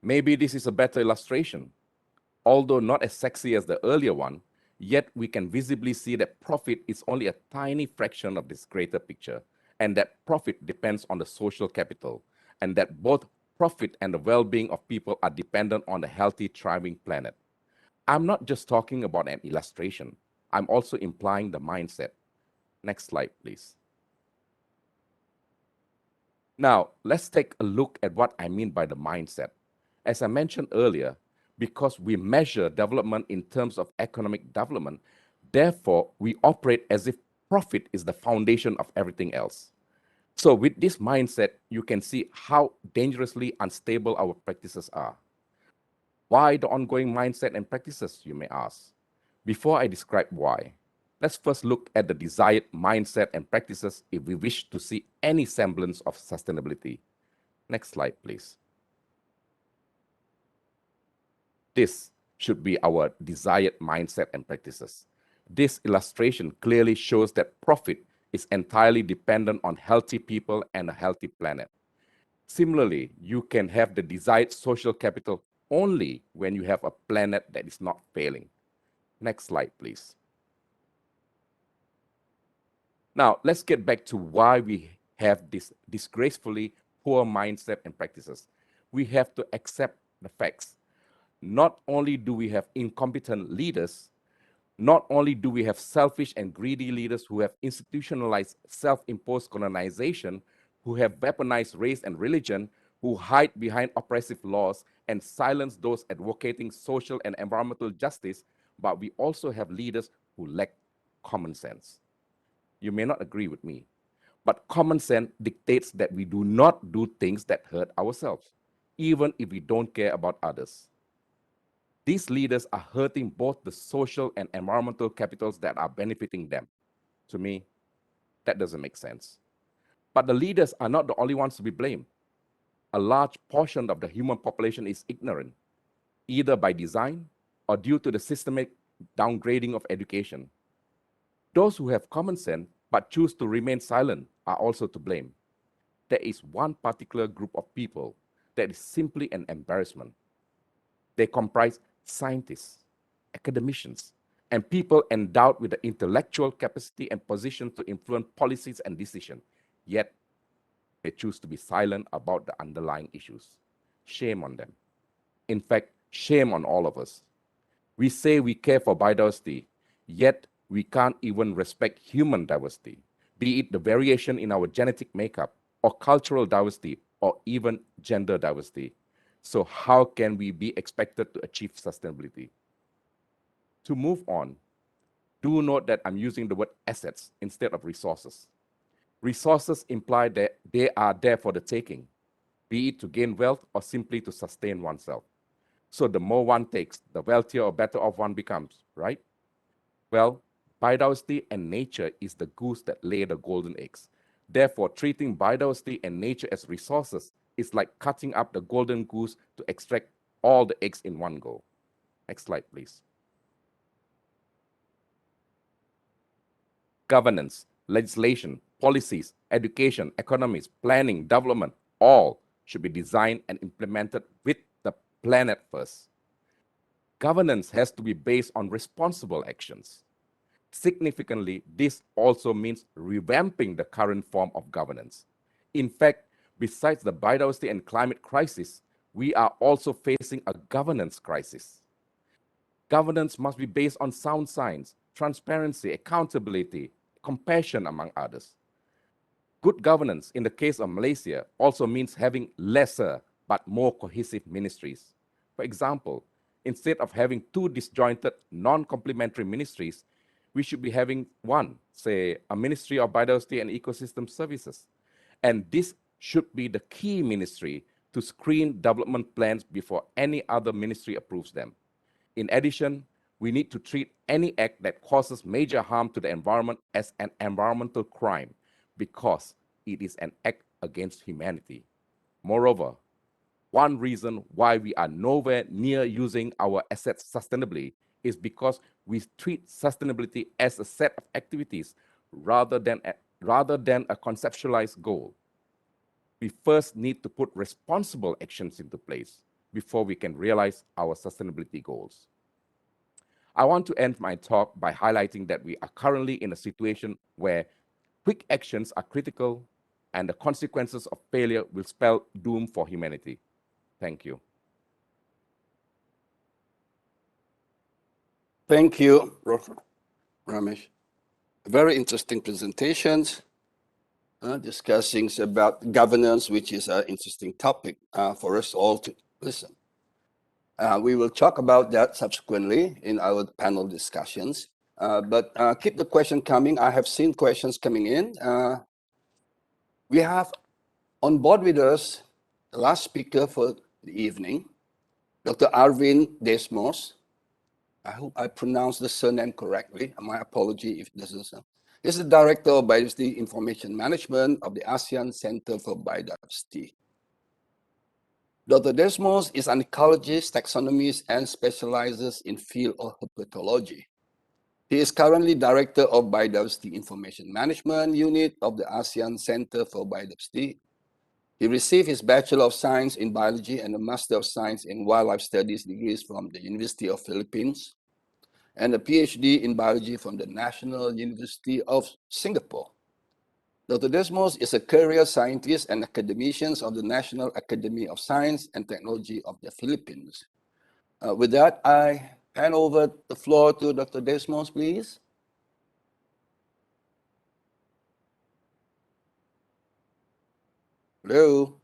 Speaker 5: Maybe this is a better illustration. Although not as sexy as the earlier one, yet we can visibly see that profit is only a tiny fraction of this greater picture, and that profit depends on the social capital, and that both profit and the well-being of people are dependent on a healthy, thriving planet. I'm not just talking about an illustration. I'm also implying the mindset. Next slide, please. Now, let's take a look at what I mean by the mindset. As I mentioned earlier, because we measure development in terms of economic development, therefore, we operate as if profit is the foundation of everything else. So with this mindset, you can see how dangerously unstable our practices are. Why the ongoing mindset and practices, you may ask? Before I describe why, let's first look at the desired mindset and practices if we wish to see any semblance of sustainability. Next slide, please. This should be our desired mindset and practices. This illustration clearly shows that profit is entirely dependent on healthy people and a healthy planet. Similarly, you can have the desired social capital only when you have a planet that is not failing. Next slide, please. Now, let's get back to why we have this disgracefully poor mindset and practices. We have to accept the facts. Not only do we have incompetent leaders, not only do we have selfish and greedy leaders who have institutionalized self-imposed colonization, who have weaponized race and religion, who hide behind oppressive laws and silence those advocating social and environmental justice, but we also have leaders who lack common sense. You may not agree with me, but common sense dictates that we do not do things that hurt ourselves, even if we don't care about others. These leaders are hurting both the social and environmental capitals that are benefiting them. To me, that doesn't make sense. But the leaders are not the only ones to be blamed. A large portion of the human population is ignorant, either by design or due to the systemic downgrading of education. Those who have common sense but choose to remain silent are also to blame. There is one particular group of people that is simply an embarrassment. They comprise scientists, academicians, and people endowed with the intellectual capacity and position to influence policies and decisions. Yet, they choose to be silent about the underlying issues. Shame on them. In fact, shame on all of us. We say we care for biodiversity, yet we can't even respect human diversity, be it the variation in our genetic makeup, or cultural diversity, or even gender diversity. So how can we be expected to achieve sustainability? To move on, do note that I'm using the word assets instead of resources. Resources imply that they are there for the taking, be it to gain wealth or simply to sustain oneself. So the more one takes, the wealthier or better off one becomes, right? Well, biodiversity and nature is the goose that lay the golden eggs. Therefore, treating biodiversity and nature as resources is like cutting up the golden goose to extract all the eggs in one go. Next slide, please. Governance, legislation, policies, education, economics, planning, development, all should be designed and implemented with the planet first. Governance has to be based on responsible actions. Significantly, this also means revamping the current form of governance. In fact, besides the biodiversity and climate crisis, we are also facing a governance crisis. Governance must be based on sound science, transparency, accountability, compassion, among others. Good governance, in the case of Malaysia, also means having lesser but more cohesive ministries. For example, instead of having two disjointed, non-complementary ministries, we should be having one, say, a Ministry of Biodiversity and Ecosystem Services. And this should be the key ministry to screen development plans before any other ministry approves them. In addition, we need to treat any act that causes major harm to the environment as an environmental crime because it is an act against humanity. Moreover, one reason why we are nowhere near using our assets sustainably is because we treat sustainability as a set of activities rather than a conceptualized goal. We first need to put responsible actions into place before we can realize our sustainability goals. I want to end my talk by highlighting that we are currently in a situation where quick actions are critical and the consequences of failure will spell doom for humanity. Thank you.
Speaker 2: Thank you, Ramesh. Very interesting presentations. discussing about governance, which is an interesting topic for us all to listen. We will talk about that subsequently in our panel discussions. But keep the question coming. I have seen questions coming in. We have on board with us the last speaker for the evening, Dr. Arvind Desmos. I hope I pronounced the surname correctly. My apology if it doesn't sound. He's the Director of Biodiversity Information Management of the ASEAN Center for Biodiversity. Dr. Desmos is an ecologist, taxonomist, and specializes in field of herpetology. He is currently Director of Biodiversity Information Management Unit of the ASEAN Center for Biodiversity. He received his Bachelor of Science in Biology and a Master of Science in Wildlife Studies degrees from the University of Philippines and a PhD in Biology from the National University of Singapore. Dr. Desmos is a career scientist and academician of the National Academy of Science and Technology of the Philippines. With that, I hand over the floor to Dr. Desmos, please. Hello.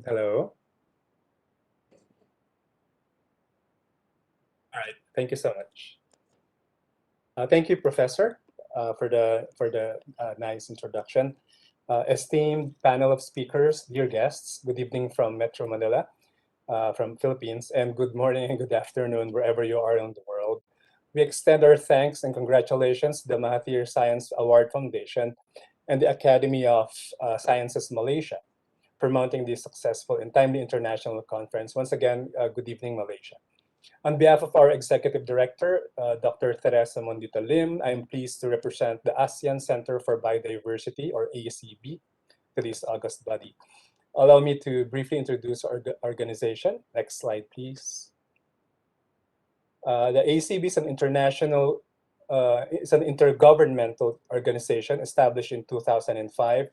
Speaker 6: Hello. All right. Thank you so much. Thank you, Professor, for the nice introduction. Esteemed panel of speakers, dear guests, good evening from Metro Manila, from Philippines, and good morning and good afternoon wherever you are in the world. We extend our thanks and congratulations to the Mahathir Science Award Foundation and the Academy of Sciences Malaysia for mounting this successful and timely international conference. Once again, good evening, Malaysia. On behalf of our Executive Director, Dr. Teresa Mondita Lim, I am pleased to represent the ASEAN Center for Biodiversity, or ACB, to this august body. Allow me to briefly introduce our organization. Next slide, please. The ACB is an intergovernmental organization established in 2005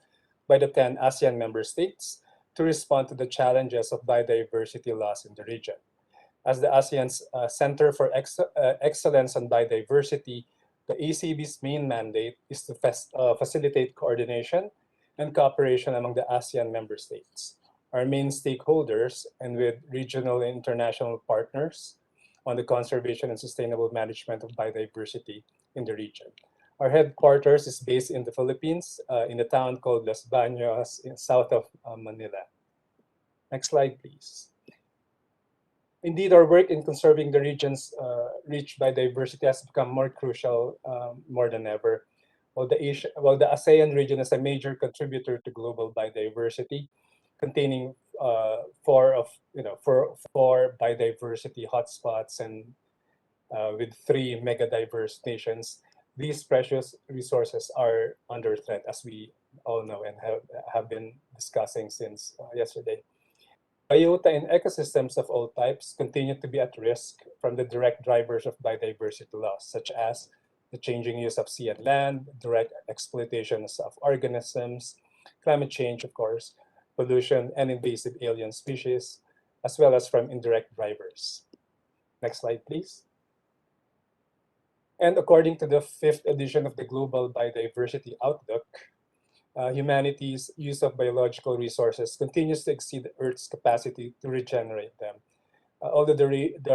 Speaker 6: by the 10 ASEAN member states to respond to the challenges of biodiversity loss in the region. As the ASEAN's Center for Excellence on Biodiversity, the ACB's main mandate is to facilitate coordination and cooperation among the ASEAN member states, our main stakeholders, and with regional and international partners on the conservation and sustainable management of biodiversity in the region. Our headquarters is based in the Philippines, in a town called Los Baños, south of Manila. Next slide, please. Indeed, our work in conserving the region's rich biodiversity has become more crucial more than ever. While the ASEAN region is a major contributor to global biodiversity, containing four biodiversity hotspots and with 3 megadiverse nations, these precious resources are under threat, as we all know and have been discussing since yesterday. Biota and ecosystems of all types continue to be at risk from the direct drivers of biodiversity loss, such as the changing use of sea and land, direct exploitations of organisms, climate change, of course, pollution, and invasive alien species, as well as from indirect drivers. Next slide, please. And according to the 5th edition of the Global Biodiversity Outlook, humanity's use of biological resources continues to exceed Earth's capacity to regenerate them. Although the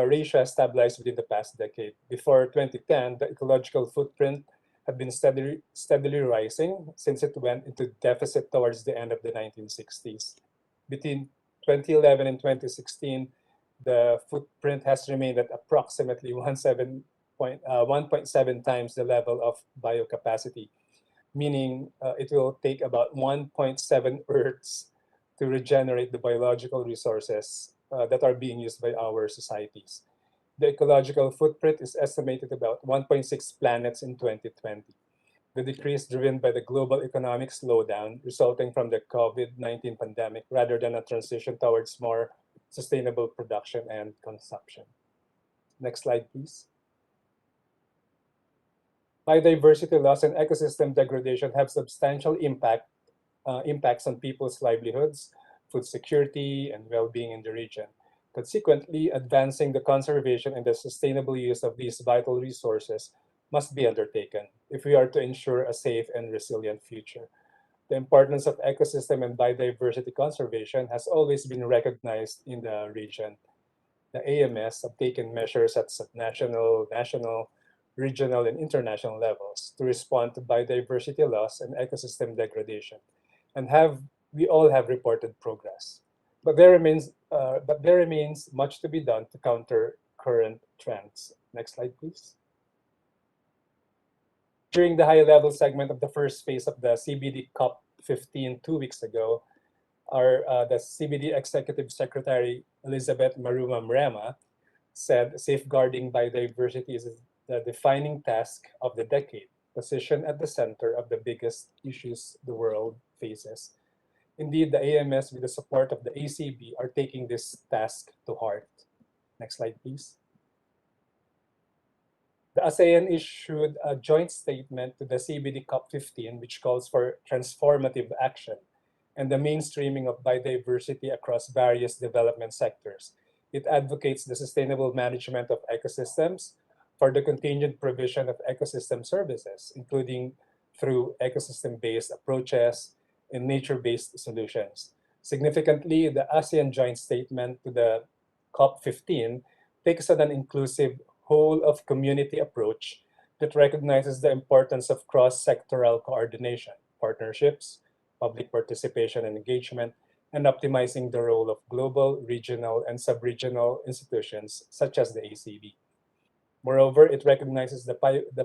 Speaker 6: ratio has stabilized within the past decade. Before 2010, the ecological footprint had been steadily rising since it went into deficit towards the end of the 1960s. Between 2011 and 2016, the footprint has remained at approximately 1.7 times the level of biocapacity, meaning it will take about 1.7 Earths to regenerate the biological resources that are being used by our societies. The ecological footprint is estimated about 1.6 planets in 2020. The decrease driven by the global economic slowdown resulting from the COVID-19 pandemic rather than a transition towards more sustainable production and consumption. Next slide, please. Biodiversity loss and ecosystem degradation have substantial impacts on people's livelihoods, food security, and well-being in the region. Consequently, advancing the conservation and the sustainable use of these vital resources must be undertaken if we are to ensure a safe and resilient future. The importance of ecosystem and biodiversity conservation has always been recognized in the region. The AMS have taken measures at subnational, national, regional, and international levels to respond to biodiversity loss and ecosystem degradation, and we all have reported progress. But there remains much to be done to counter current trends. Next slide, please. During the high-level segment of the first phase of the CBD COP15 2 weeks ago, the CBD Executive Secretary Elizabeth Maruma Mrema said safeguarding biodiversity is the defining task of the decade, positioned at the center of the biggest issues the world faces. Indeed, the AMS, with the support of the ACB, are taking this task to heart. Next slide, please. The ASEAN issued a joint statement to the CBD COP15, which calls for transformative action and the mainstreaming of biodiversity across various development sectors. It advocates the sustainable management of ecosystems for the contingent provision of ecosystem services, including through ecosystem-based approaches and nature-based solutions. Significantly, the ASEAN joint statement to the COP15 takes on an inclusive whole-of-community approach that recognizes the importance of cross-sectoral coordination, partnerships, public participation and engagement, and optimizing the role of global, regional, and sub-regional institutions such as the ACB. Moreover, it recognizes the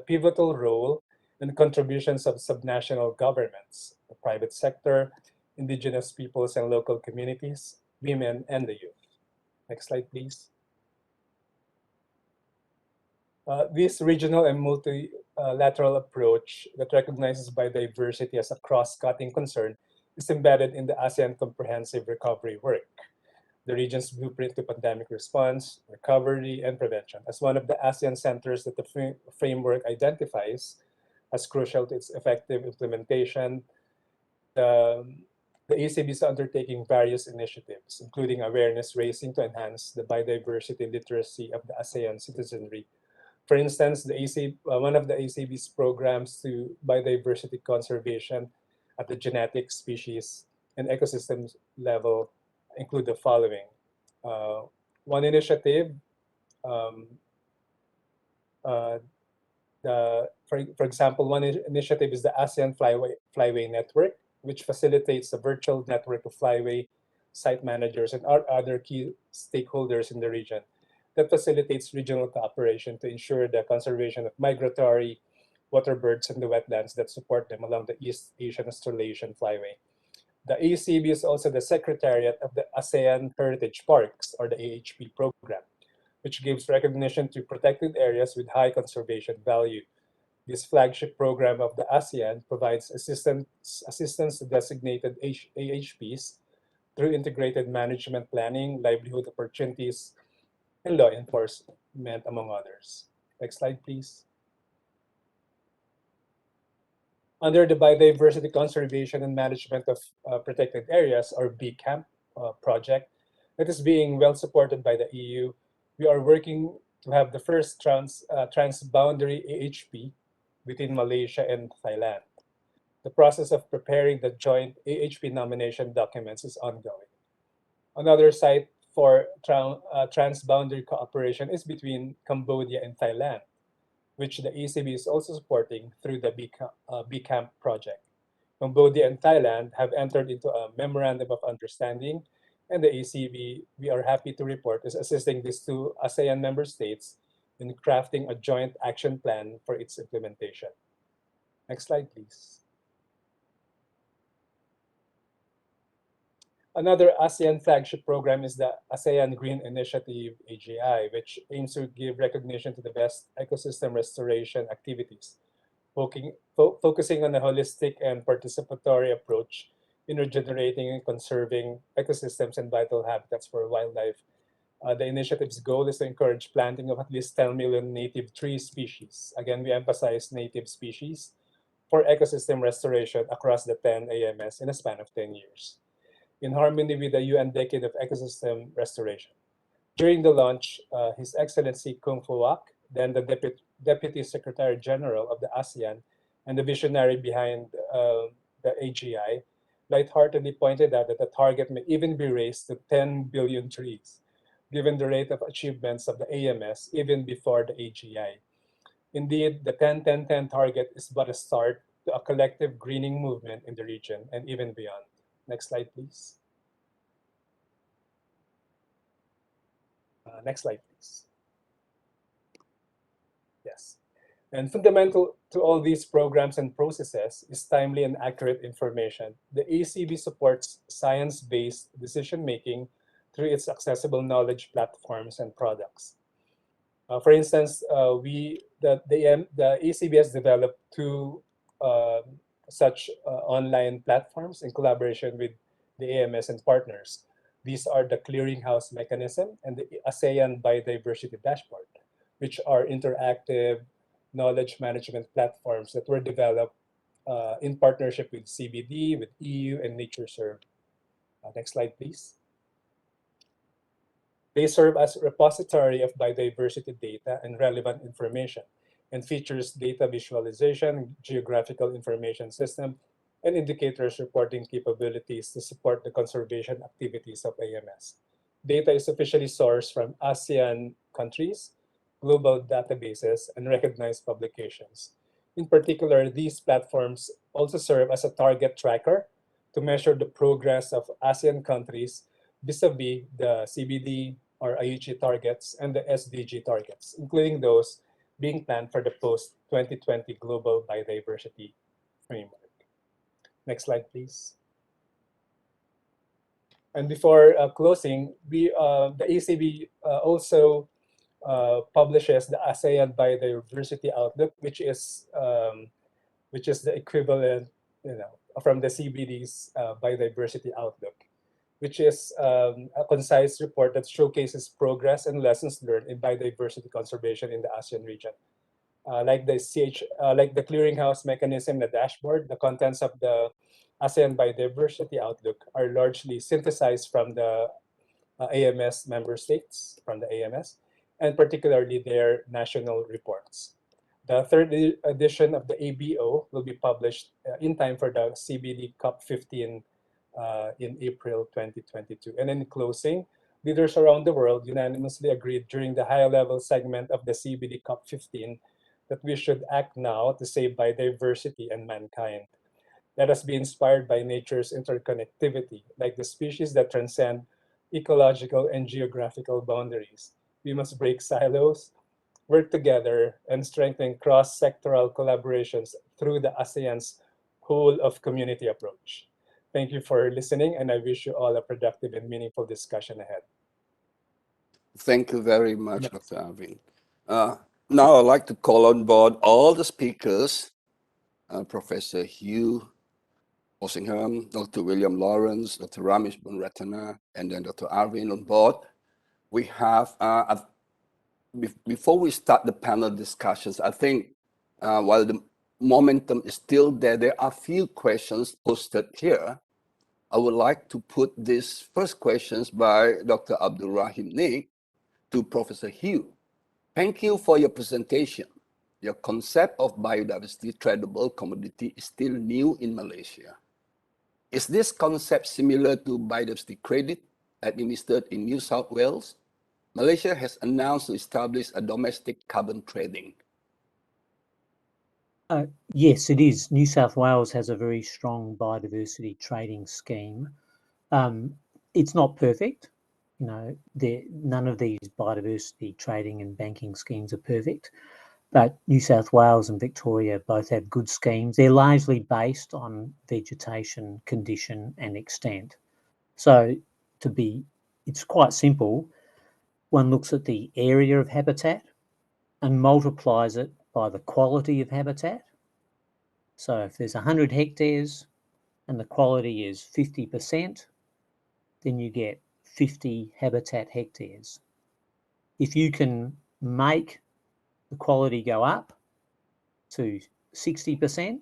Speaker 6: pivotal role and contributions of subnational governments, the private sector, indigenous peoples and local communities, women, and the youth. Next slide, please. This regional and multilateral approach that recognizes biodiversity as a cross-cutting concern is embedded in the ASEAN Comprehensive Recovery Work, the region's blueprint to pandemic response, recovery, and prevention, as one of the ASEAN centers that the framework identifies as crucial to its effective implementation. The ACB is undertaking various initiatives, including awareness raising to enhance the biodiversity literacy of the ASEAN citizenry. For instance, one of the ACB's programs to biodiversity conservation at the genetic, species, and ecosystems level include the following. One initiative, for example, one initiative is the ASEAN Flyway Network, which facilitates a virtual network of flyway site managers and other key stakeholders in the region that facilitates regional cooperation to ensure the conservation of migratory water birds in the wetlands that support them along the East Asian Australasian Flyway. The ACB is also the secretariat of the ASEAN Heritage Parks, or the AHP program, which gives recognition to protected areas with high conservation value. This flagship program of the ASEAN provides assistance to designated AHPs through integrated management planning, livelihood opportunities, and law enforcement, among others. Next slide, please. Under the Biodiversity Conservation and Management of Protected Areas, or BCAMP project, that is being well supported by the EU, we are working to have the first transboundary AHP between Malaysia and Thailand. The process of preparing the joint AHP nomination documents is ongoing. Another site for transboundary cooperation is between Cambodia and Thailand, which the ACB is also supporting through the BCAMP project. Cambodia and Thailand have entered into a memorandum of understanding, and the ACB, we are happy to report, is assisting these two ASEAN member states in crafting a joint action plan for its implementation. Next slide, please. Another ASEAN flagship program is the ASEAN Green Initiative, AGI, which aims to give recognition to the best ecosystem restoration activities, focusing on a holistic and participatory approach in regenerating and conserving ecosystems and vital habitats for wildlife The initiative's goal is to encourage planting of at least 10 million native tree species. Again, we emphasize native species for ecosystem restoration across the 10 AMS in a span of 10 years, in harmony with the UN Decade of Ecosystem Restoration. During the launch, His Excellency Kung Fu Wak, then the Deputy Secretary General of the ASEAN and the visionary behind the AGI, lightheartedly pointed out that the target may even be raised to 10 billion trees, given the rate of achievements of the AMS even before the AGI. Indeed, the 10-10-10 target is but a start to a collective greening movement in the region and even beyond. Next slide, please. Next slide, please. Yes. And fundamental to all these programs and processes is timely and accurate information. The ACB supports science-based decision-making through its accessible knowledge platforms and products. For instance, the ACB has developed two such online platforms in collaboration with the AMS and partners. These are the Clearinghouse Mechanism and the ASEAN Biodiversity Dashboard, which are interactive knowledge management platforms that were developed in partnership with CBD, with EU, and NatureServe. Next slide, please. They serve as a repository of biodiversity data and relevant information, and features data visualization, geographical information system, and indicators reporting capabilities to support the conservation activities of AMS. Data is officially sourced from ASEAN countries, global databases, and recognized publications. In particular, these platforms also serve as a target tracker to measure the progress of ASEAN countries vis-a-vis the CBD or Aichi targets and the SDG targets, including those being planned for the post-2020 Global Biodiversity Framework. Next slide, please. And before closing, the ACB also publishes the ASEAN Biodiversity Outlook, which is the equivalent, from the CBD's Biodiversity Outlook, which is a concise report that showcases progress and lessons learned in biodiversity conservation in the ASEAN region. Like the Clearinghouse Mechanism, the dashboard, the contents of the ASEAN Biodiversity Outlook are largely synthesized from the AMS member states, from the AMS, and particularly their national reports. The third edition of the ABO will be published in time for the CBD COP15 in April 2022. And in closing, leaders around the world unanimously agreed during the high-level segment of the CBD COP15 that we should act now to save biodiversity and mankind. Let us be inspired by nature's interconnectivity, like the species that transcend ecological and geographical boundaries. We must break silos, work together, and strengthen cross-sectoral collaborations through the ASEAN's whole of community approach. Thank you for listening, and I wish you all a productive and meaningful discussion ahead.
Speaker 2: Thank you very much, Dr. Arvin. Now I'd like to call on board all the speakers, Professor Hugh Ossingham, Dr. William Lawrence, Dr. Ramesh Bunratana, and then Dr. Arvin on board. We have, before we start the panel discussions, I think while the momentum is still there, there are a few questions posted here. I would like to put these first questions by Dr. Abdul Rahim Nik to Professor Hugh. Thank you for your presentation. Your concept of biodiversity tradable commodity is still new in Malaysia. Is this concept similar to biodiversity credit administered in New South Wales? Malaysia has announced to establish a domestic carbon trading.
Speaker 3: Yes, it is. New South Wales has a very strong biodiversity trading scheme. It's not perfect. None of these biodiversity trading and banking schemes are perfect, but New South Wales and Victoria both have good schemes. They're largely based on vegetation condition and extent. So it's quite simple. One looks at the area of habitat and multiplies it by the quality of habitat. So if there's 100 hectares and the quality is 50%, then you get 50 habitat hectares. if you can make the quality go up to 60%,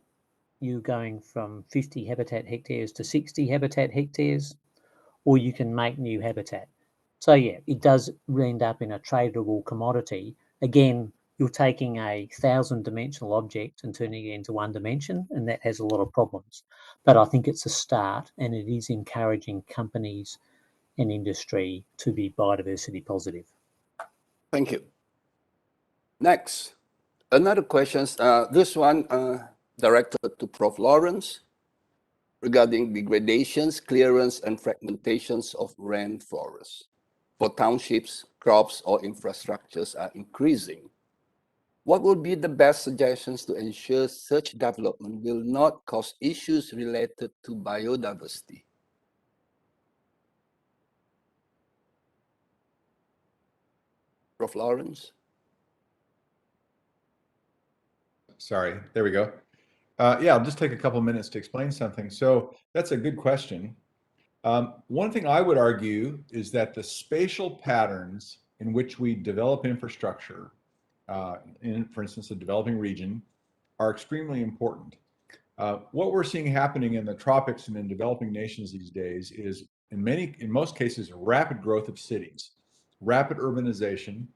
Speaker 3: you're going from 50 habitat hectares to 60 habitat hectares, or you can make new habitat. So yeah, it does end up in a tradable commodity. Again, you're taking a 1,000-dimensional object and turning it into 1 dimension, and that has a lot of problems. But I think it's a start, and it is encouraging companies and industry to be biodiversity positive.
Speaker 2: Thank you. Next, another question. This one directed to Prof. Lawrence regarding degradations, clearance, and fragmentations of rainforests. For townships, crops, or infrastructures are increasing. What would be the best suggestions to ensure such development will not cause issues related to biodiversity? Prof. Lawrence?
Speaker 4: Sorry, there we go. Yeah, I'll just take a couple minutes to explain something. So that's a good question. One thing I would argue is that the spatial patterns in which we develop infrastructure, in, for instance, a developing region, are extremely important. What we're seeing happening in the tropics and in developing nations these days is, in most cases, rapid growth of cities, rapid urbanization,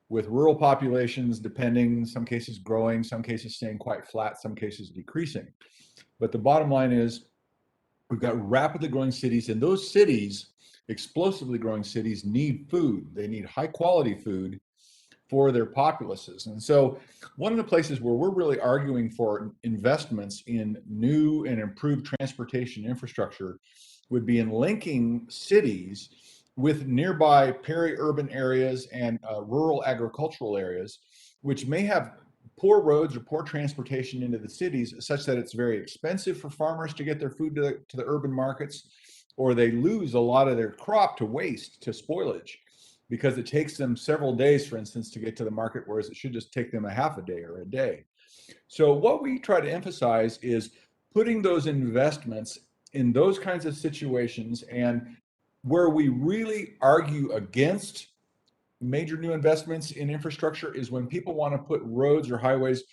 Speaker 4: with rural populations depending, some cases growing, some cases staying quite flat, some cases decreasing. But the bottom line is, we've got rapidly growing cities, and those cities, explosively growing cities, need food. They need high quality food for their populaces. And so one of the places where we're really arguing for investments in new and improved transportation infrastructure would be in linking cities with nearby peri-urban areas and rural agricultural areas, which may have poor roads or poor transportation into the cities, such that it's very expensive for farmers to get their food to the urban markets, or they lose a lot of their crop to waste, to spoilage, because it takes them several days, for instance, to get to the market, whereas it should just take them a half a day or a day. So what we try to emphasize is putting those investments in those kinds of situations, and where we really argue against major new investments in infrastructure is when people want to put roads or highways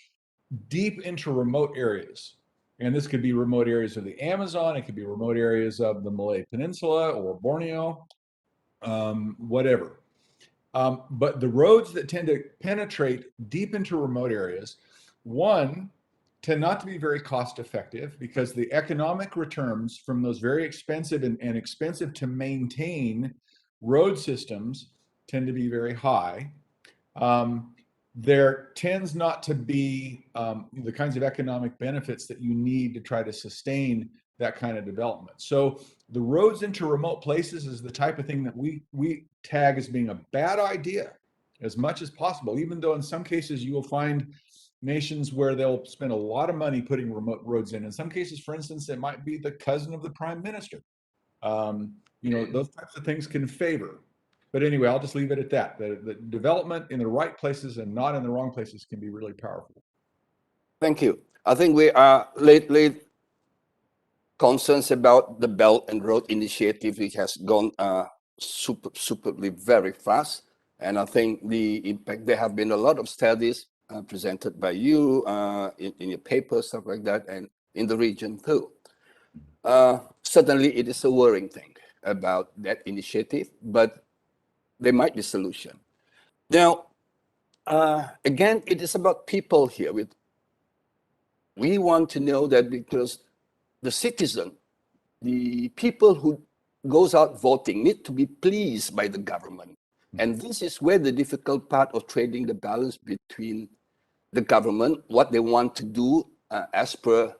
Speaker 4: deep into remote areas. And this could be remote areas of the Amazon, it could be remote areas of the Malay Peninsula or Borneo, whatever. But the roads that tend to penetrate deep into remote areas, one, tend not to be very cost effective, because the economic returns from those very expensive and expensive to maintain road systems tend to be very high. There tends not to be the kinds of economic benefits that you need to try to sustain that kind of development. So the roads into remote places is the type of thing that we tag as being a bad idea as much as possible, even though in some cases you will find nations where they'll spend a lot of money putting remote roads in. In some cases, for instance, it might be the cousin of the prime minister. Those types of things can favor. But anyway, I'll just leave it at that. The development in the right places and not in the wrong places can be really powerful.
Speaker 2: Thank you. I think we are lately concerns about the Belt and Road Initiative, which has gone superbly very fast. And I think the impact, there have been a lot of studies presented by you in your paper, stuff like that, and in the region too. Certainly it is a worrying thing about that initiative, but there might be a solution. Now, again, it is about people here. We want to know that, because the citizen, the people who goes out voting, need to be pleased by the government. And this is where the difficult part of trading the balance between the government, what they want to do as per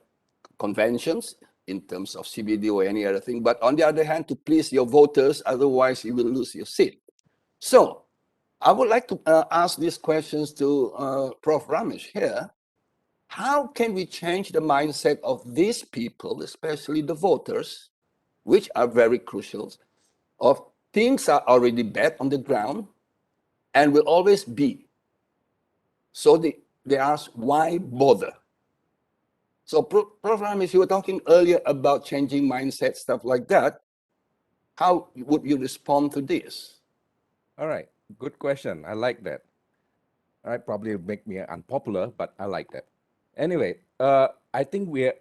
Speaker 2: conventions in terms of CBD or any other thing, but on the other hand, to please your voters, otherwise you will lose your seat. So I would like to ask these questions to Prof. Ramesh here. How can we change the mindset of these people, especially the voters, which are very crucial, of things are already bad on the ground and will always be. So they ask, why bother? So Prof. Ramesh, you were talking earlier about changing mindset, stuff like that. How would you respond to this?
Speaker 5: All right. Good question. I like that. All right, probably make me unpopular, but I like that. Anyway, I think we're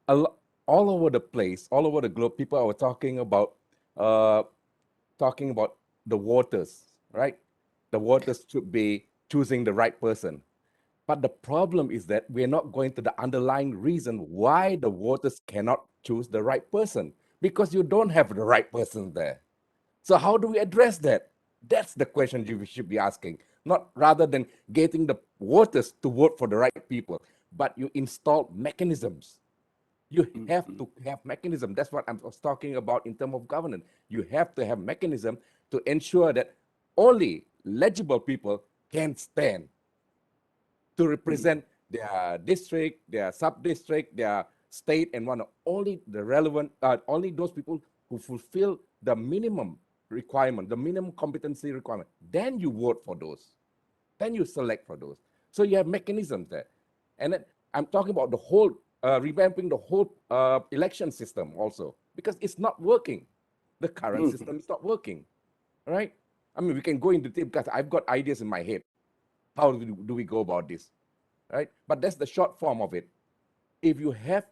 Speaker 5: all over the place, all over the globe. People are uh, talking about the waters, right? The waters should be choosing the right person. But the problem is that we're not going to the underlying reason why the voters cannot choose the right person, because you don't have the right person there. So how do we address that? That's the question you should be asking, not rather than getting the voters to vote for the right people, but you install mechanisms. You have to have mechanism. That's what I was talking about in terms of governance. You have to have mechanism to ensure that only legible people can stand to represent their district, their sub-district, their state, and one only the relevant, only those people who fulfill the minimum requirement, the minimum competency requirement. Then you vote for those. Then you select for those. So you have mechanisms there. And then I'm talking about the whole, revamping the whole election system also, because it's not working. The current system is not working, right? I mean, we can go into detail because I've got ideas in my head. How do we go about this, right? But that's the short form of it. If you have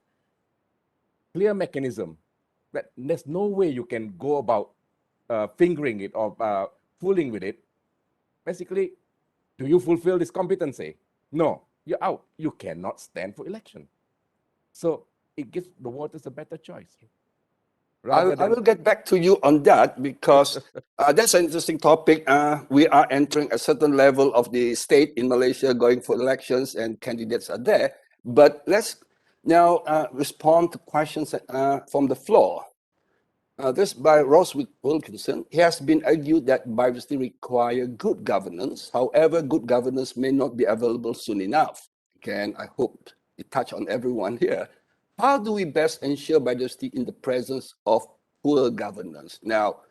Speaker 5: clear mechanism, that there's no way you can go about fingering it or fooling with it. Basically, do you fulfill this competency? No, you're out. You cannot stand for election. So it gives the voters a better choice.
Speaker 2: I will get back to you on that, because that's an interesting topic. We are entering a certain level of the state in Malaysia going for elections, and candidates are there. But let's now respond to questions from the floor. This by Ross Wilkinson. He has been argued that biodiversity require good governance. However, good governance may not be available soon enough. Again, I hope it touch on everyone here. How do we best ensure biodiversity in the presence of poor governance? Now,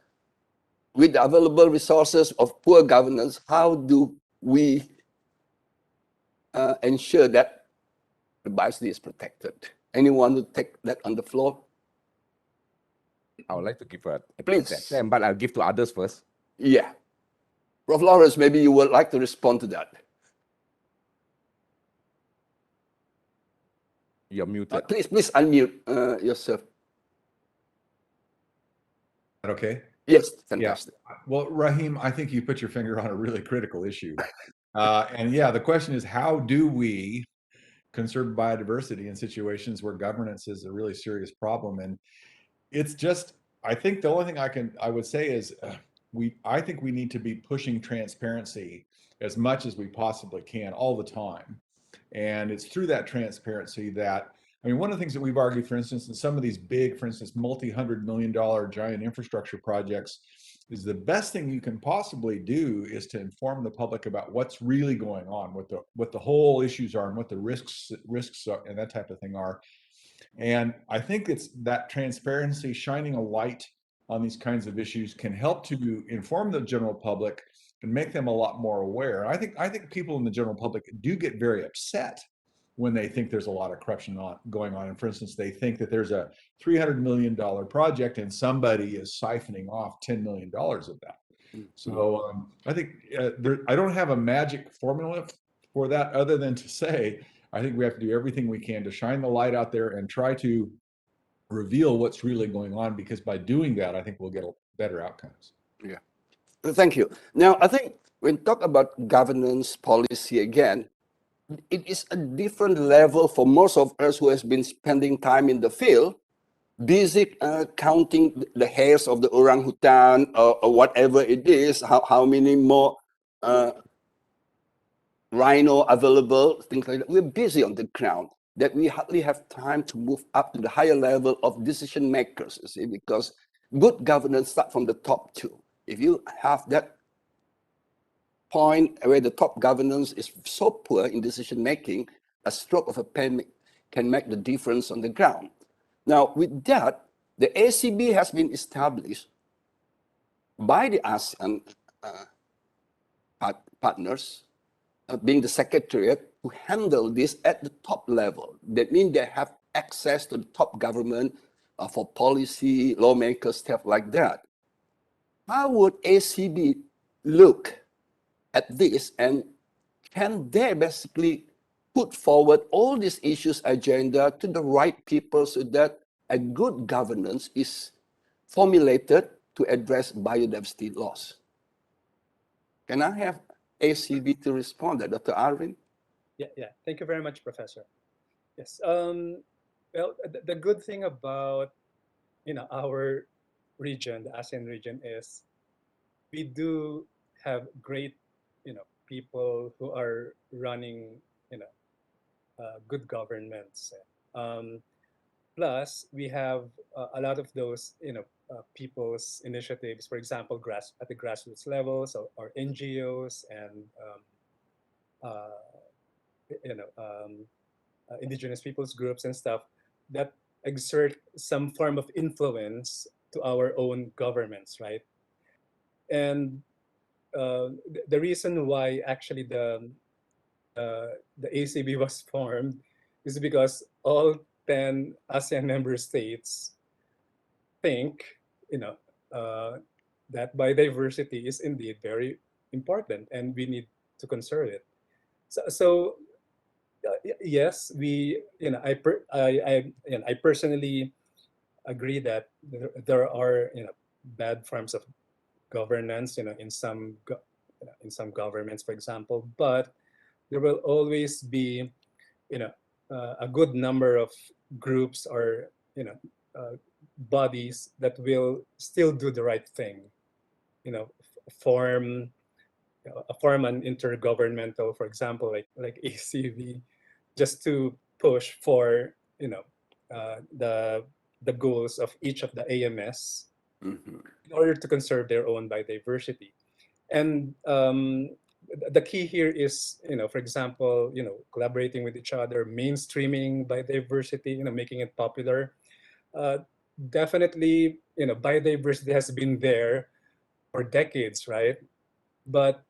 Speaker 2: with the available resources of poor governance, how do we ensure that the biodiversity is protected? Anyone to take that on the floor?
Speaker 5: I would like to give a
Speaker 2: Please.
Speaker 5: attempt, but I'll give to others first.
Speaker 2: Yeah. Prof. Lawrence, maybe you would like to respond to that.
Speaker 5: You're muted.
Speaker 2: Please unmute yourself.
Speaker 4: Okay.
Speaker 2: Yes, fantastic.
Speaker 4: Yeah. Well, Raheem, I think you put your finger on a really critical issue. And yeah, the question is, how do we conserve biodiversity in situations where governance is a really serious problem? And it's just, I think the only thing I would say is I think we need to be pushing transparency as much as we possibly can all the time. And it's through that transparency that, I mean, one of the things that we've argued, for instance, in some of these big, for instance, multi-$100 million giant infrastructure projects, is the best thing you can possibly do is to inform the public about what's really going on, what the whole issues are, and what the risks are, and that type of thing are. And I think it's that transparency, shining a light on these kinds of issues, can help to inform the general public and make them a lot more aware. I think people in the general public do get very upset when they think there's a lot of corruption going on. And for instance, they think that there's a $300 million project and somebody is siphoning off $10 million of that. So I think I don't have a magic formula for that, other than to say, I think we have to do everything we can to shine the light out there and try to reveal what's really going on, because by doing that, I think we'll get better outcomes.
Speaker 2: Yeah. Thank you. Now, I think when talk about governance policy again, it is a different level for most of us who has been spending time in the field, busy counting the hairs of the orangutan or whatever it is, how many more rhino available, things like that. We're busy on the ground, that we hardly have time to move up to the higher level of decision makers, you see, because good governance starts from the top too. If you have that point where the top governance is so poor in decision making, a stroke of a pen can make the difference on the ground. Now, with that, the ACB has been established by the ASEAN partners, being the secretariat, to handle this at the top level. That means they have access to the top government for policy, lawmakers, stuff like that. How would ACB look at this, and can they basically put forward all these issues agenda to the right people so that a good governance is formulated to address biodiversity loss? Can I have ACB to respond, Dr. Arvin?
Speaker 6: Yeah. Thank you very much, Professor. Yes. Well, the good thing about our region, the ASEAN region, is we do have great people who are running good governments. Plus, we have a lot of those people's initiatives. For example, at the grassroots level, so our NGOs and uh, indigenous peoples groups and stuff that exert some form of influence to our own governments, right? And the reason why actually the ACB was formed is because all 10 ASEAN member states think, that biodiversity is indeed very important and we need to conserve it. So yes, I personally agree that there are bad forms of governance in some governments, for example, but there will always be a good number of groups or bodies that will still do the right thing, form an intergovernmental, for example, like ACV, just to push for the goals of each of the AMS in order to conserve their own biodiversity. And the key here is, for example, collaborating with each other, mainstreaming biodiversity, making it popular. Definitely, biodiversity has been there for decades, right? But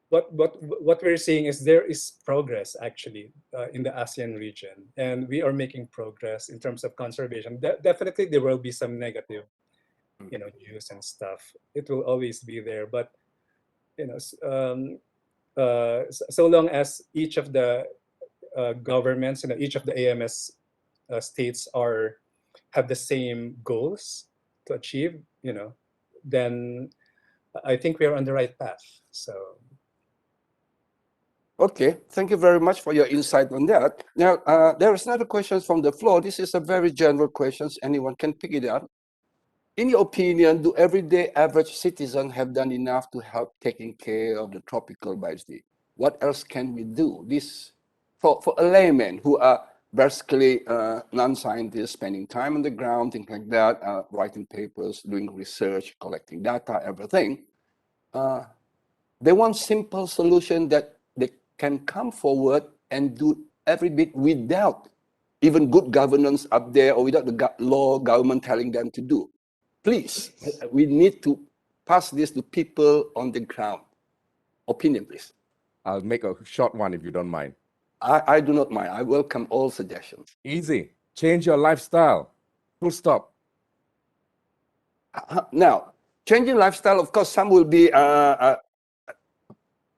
Speaker 6: what we're seeing is there is progress actually in the ASEAN region, and we are making progress in terms of conservation. Definitely, there will be some negative, news and stuff. It will always be there, but so long as each of the governments, each of the AMS states have the same goals to achieve, then I think we are on the right path. So.
Speaker 2: Okay, thank you very much for your insight on that. Now, there is another question from the floor. This is a very general question. Anyone can pick it up. In your opinion, do everyday average citizens have done enough to help taking care of the tropical biodiversity? What else can we do? This for a layman who are basically non-scientists, spending time on the ground, things like that, writing papers, doing research, collecting data, everything. They want simple solution that they can come forward and do every bit without even good governance up there or without the law government telling them to do. Please, we need to pass this to people on the ground. Opinion, please.
Speaker 5: I'll make a short one if you don't mind.
Speaker 2: I do not mind. I welcome all suggestions.
Speaker 5: Easy. Change your lifestyle. Full stop.
Speaker 2: Now, changing lifestyle, of course, some will be to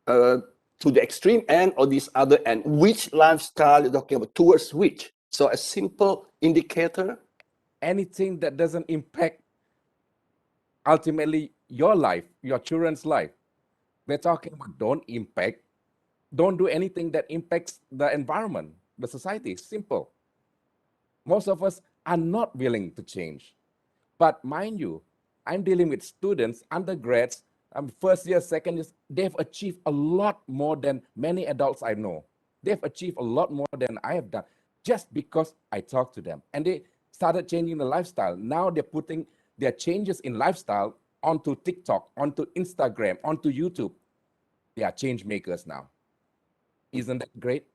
Speaker 2: the extreme end or this other end. Which lifestyle you're talking about? Towards which? So a simple indicator.
Speaker 5: Anything that doesn't impact ultimately your life, your children's life. We're talking about don't do anything that impacts the environment, the society. Simple. Most of us are not willing to change. But mind you, I'm dealing with students, undergrads, first year, second year. They've achieved a lot more than many adults I know. They've achieved a lot more than I have done just because I talked to them. And they started changing the lifestyle. Now they're putting their changes in lifestyle onto TikTok, onto Instagram, onto YouTube. They are change makers now. Isn't that great?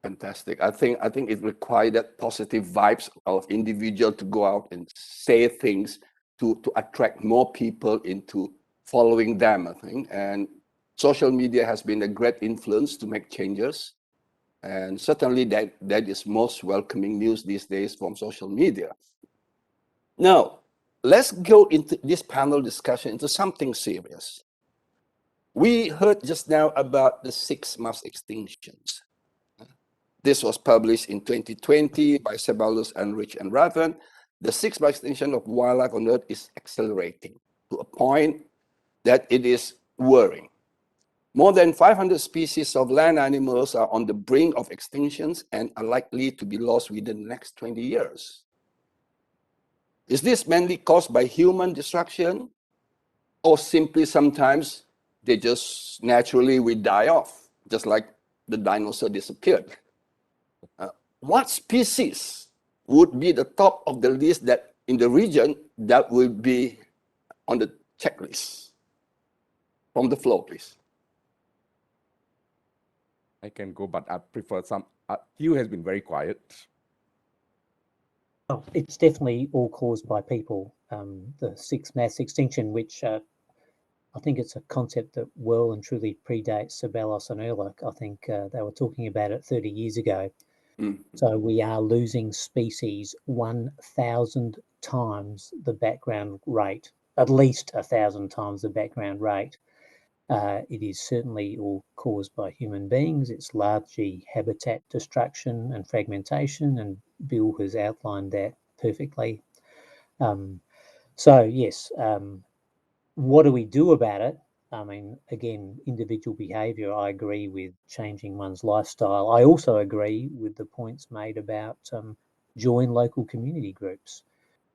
Speaker 2: Fantastic. I think it requires that positive vibes of individual to go out and say things to attract more people into following them, I think. And social media has been a great influence to make changes. And certainly that is most welcoming news these days from social media. Now, let's go into this panel discussion into something serious. We heard just now about the 6 mass extinctions. This was published in 2020 by Ceballos and Rich and Raven. The 6 mass extinction of wildlife on Earth is accelerating to a point that it is worrying. More than 500 species of land animals are on the brink of extinctions and are likely to be lost within the next 20 years. Is this mainly caused by human destruction, or simply sometimes they just naturally will die off, just like the dinosaur disappeared? What species would be the top of the list that in the region that will be on the checklist? From the floor, please.
Speaker 5: I can go, but I prefer some. Hugh has been very quiet.
Speaker 3: Oh, it's definitely all caused by people. The 6 mass extinction, which I think it's a concept that well and truly predates Ceballos and Ehrlich. I think they were talking about it 30 years ago. So we are losing species 1,000 times the background rate, at least 1,000 times the background rate. It is certainly all caused by human beings. It's largely habitat destruction and fragmentation, and Bill has outlined that perfectly. So yes, what do we do about it? I mean, again, individual behaviour, I agree with changing one's lifestyle. I also agree with the points made about join local community groups,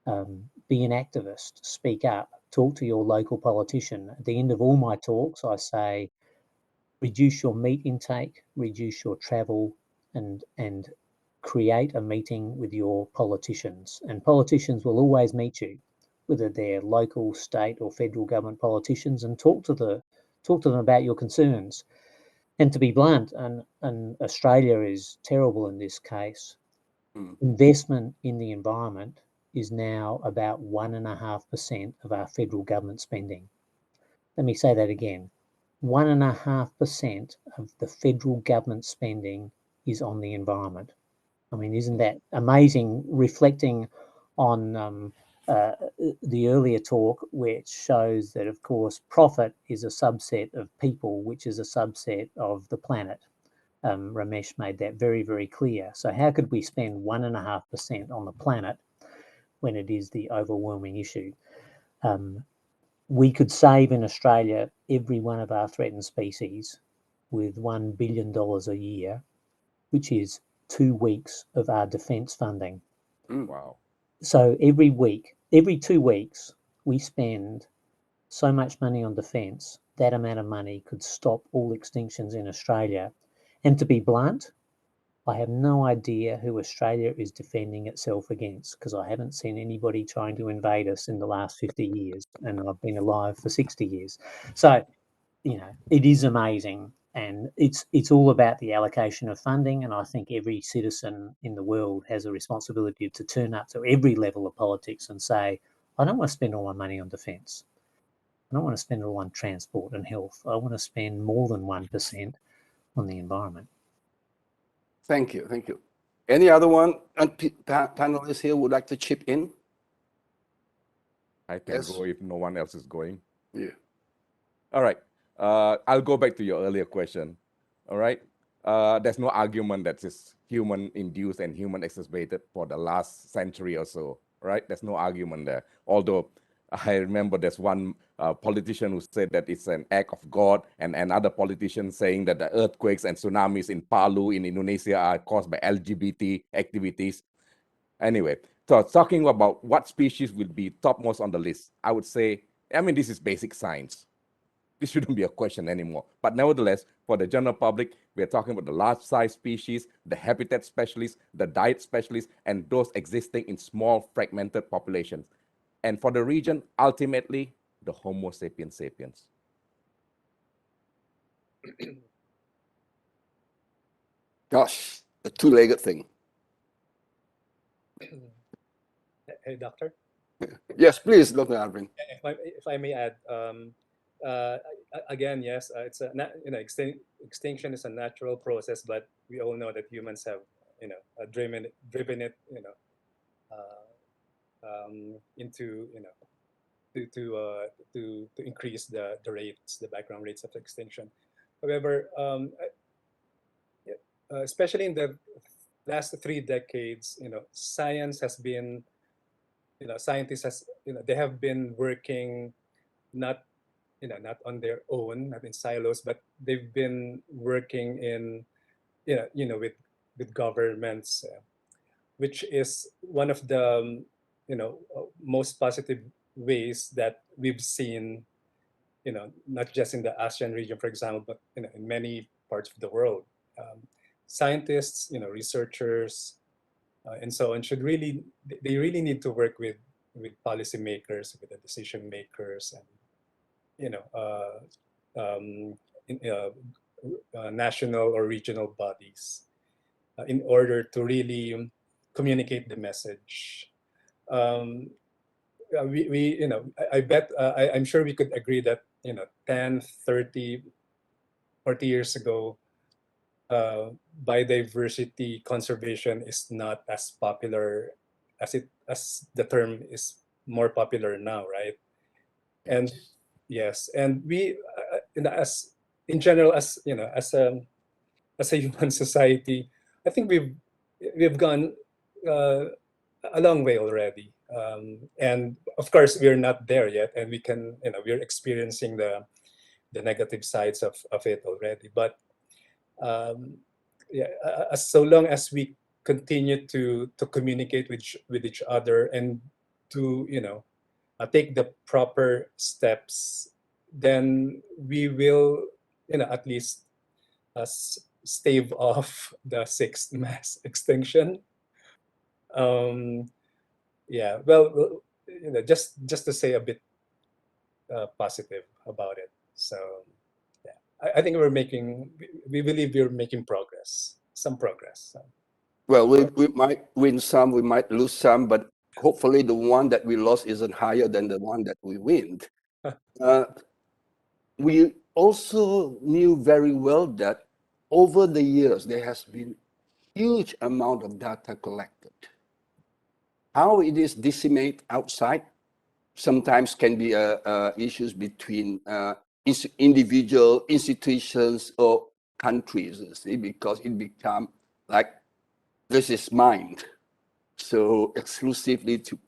Speaker 3: be an activist, speak up, talk to your local politician. At the end of all my talks, I say, reduce your meat intake, reduce your travel, and create a meeting with your politicians. And politicians will always meet you, whether they're local, state, or federal government politicians, and talk to them about your concerns. And to be blunt, and Australia is terrible in this case, investment in the environment is now about 1.5% of our federal government spending. Let me say that again. 1.5% of the federal government spending is on the environment. I mean, isn't that amazing, reflecting on the earlier talk, which shows that, of course, profit is a subset of people, which is a subset of the planet. Ramesh made that very, very clear. So how could we spend 1.5% on the planet when it is the overwhelming issue? We could save in Australia every one of our threatened species with $1 billion a year, which is 2 weeks of our defence funding.
Speaker 5: Wow.
Speaker 3: So every 2 weeks, we spend so much money on defence, that amount of money could stop all extinctions in Australia. And to be blunt, I have no idea who Australia is defending itself against, because I haven't seen anybody trying to invade us in the last 50 years, and I've been alive for 60 years. So, you know, it is amazing, and it's all about the allocation of funding, and I think every citizen in the world has a responsibility to turn up to every level of politics and say, I don't want to spend all my money on defence. I don't want to spend it all on transport and health. I want to spend more than 1% on the environment.
Speaker 2: Thank you, thank you. Any other one panelists here would like to chip in?
Speaker 5: I can go if no one else is going.
Speaker 2: Yeah.
Speaker 5: All right. I'll go back to your earlier question. All right. There's no argument that it's human-induced and human-exacerbated for the last century or so, right? There's no argument there. Although I remember there's one politician who said that it's an act of God, and another politician saying that the earthquakes and tsunamis in Palu in Indonesia are caused by LGBT activities. Anyway, so talking about what species will be topmost on the list, I would say, I mean, this is basic science. This shouldn't be a question anymore. But nevertheless, for the general public, we're talking about the large-size species, the habitat specialists, the diet specialists, and those existing in small, fragmented populations. And for the region, ultimately, the Homo sapiens sapiens.
Speaker 2: Gosh, a two-legged thing.
Speaker 6: Hey, Doctor?
Speaker 2: Yes, please, Dr. Arvin.
Speaker 6: If I may add, again, yes, it's a extinction is a natural process, but we all know that humans have driven it into to increase the rates, the background rates of extinction. However, especially in the last 3 decades, science has been, scientists has, they have been working not, not on their own, not in silos, but they've been working in, with governments, which is one of the, most positive ways that we've seen, not just in the ASEAN region, for example, but in many parts of the world. Scientists, researchers, and so on should really, they really need to work with policymakers, with the decision makers, and in, national or regional bodies in order to really communicate the message. We I bet, I'm sure we could agree that 10, 30, 40 years ago, biodiversity conservation is not as popular as the term is more popular now, right? And yes, and we, as in general, as as a human society, I think we've gone a long way already. And of course, we're not there yet, and we can, we're experiencing the negative sides of it already. But yeah, so long as we continue to communicate with each other and to take the proper steps, then we will at least stave off the 6th mass extinction. Yeah, well, just to say a bit positive about it. So yeah, I think we believe we're making progress, some progress. So.
Speaker 2: Well, we might win some, we might lose some, but hopefully the one that we lost isn't higher than the one that we win. We also knew very well that over the years, there has been huge amount of data collected. How it is disseminated outside sometimes can be issues between individual institutions or countries, see, because it become like, this is mine. So exclusively to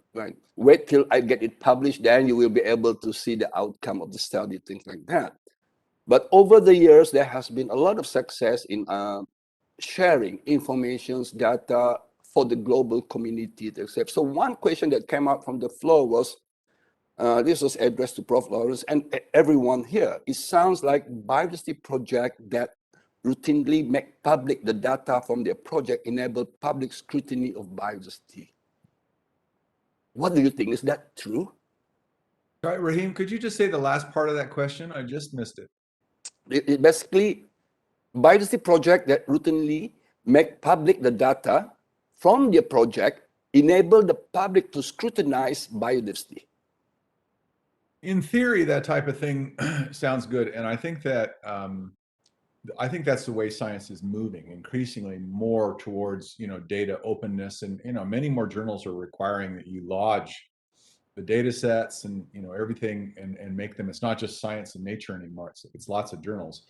Speaker 2: wait till I get it published, then you will be able to see the outcome of the study, things like that. But over the years, there has been a lot of success in sharing information, data for the global community, etc. So one question that came out from the floor was, this was addressed to Prof. Lawrence and everyone here. It sounds like biodiversity project that routinely make public the data from their project enable public scrutiny of biodiversity. What do you think? Is that true?
Speaker 4: All right, Raheem, could you just say the last part of that question? I just missed it.
Speaker 2: It basically, biodiversity project that routinely make public the data from their project enable the public to scrutinize biodiversity.
Speaker 4: In theory, that type of thing sounds good, and I think that that's the way science is moving, increasingly more towards data openness, and many more journals are requiring that you lodge the data sets and everything and make them. It's not just Science and Nature anymore. It's lots of journals.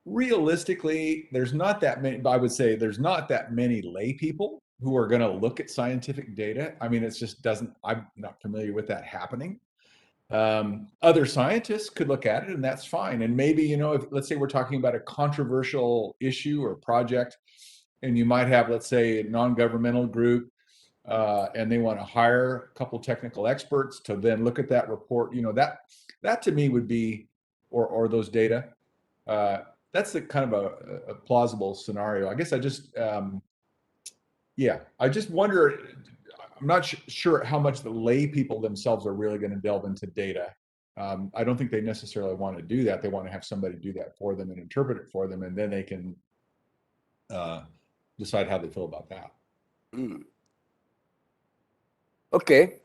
Speaker 4: Realistically, there's not that many. I would say there's not that many lay people who are going to look at scientific data. I mean, it just doesn't. I'm not familiar with that happening. Other scientists could look at it, and that's fine. And maybe if, let's say, we're talking about a controversial issue or project, and you might have, let's say, a non-governmental group. And they want to hire a couple technical experts to then look at that report. That to me would be, or those data. That's the kind of a plausible scenario. I guess I just, I just wonder. I'm not sure how much the lay people themselves are really going to delve into data. I don't think they necessarily want to do that. They want to have somebody do that for them and interpret it for them, and then they can decide how they feel about that.
Speaker 2: Okay,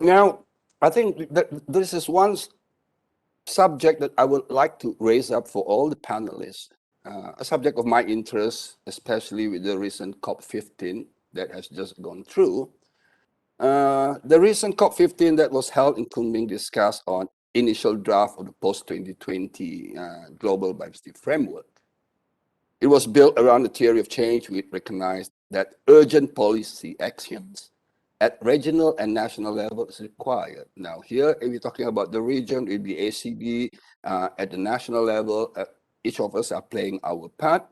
Speaker 2: now I think that this is one subject that I would like to raise up for all the panelists, a subject of my interest, especially with the recent COP15 that has just gone through. The recent COP15 that was held in Kunming discussed on initial draft of the post-2020 Global Biodiversity Framework. It was built around the theory of change. We recognized that urgent policy actions at regional and national level is required. Now here, if we're talking about the region, it will be ACB. At the national level, each of us are playing our part.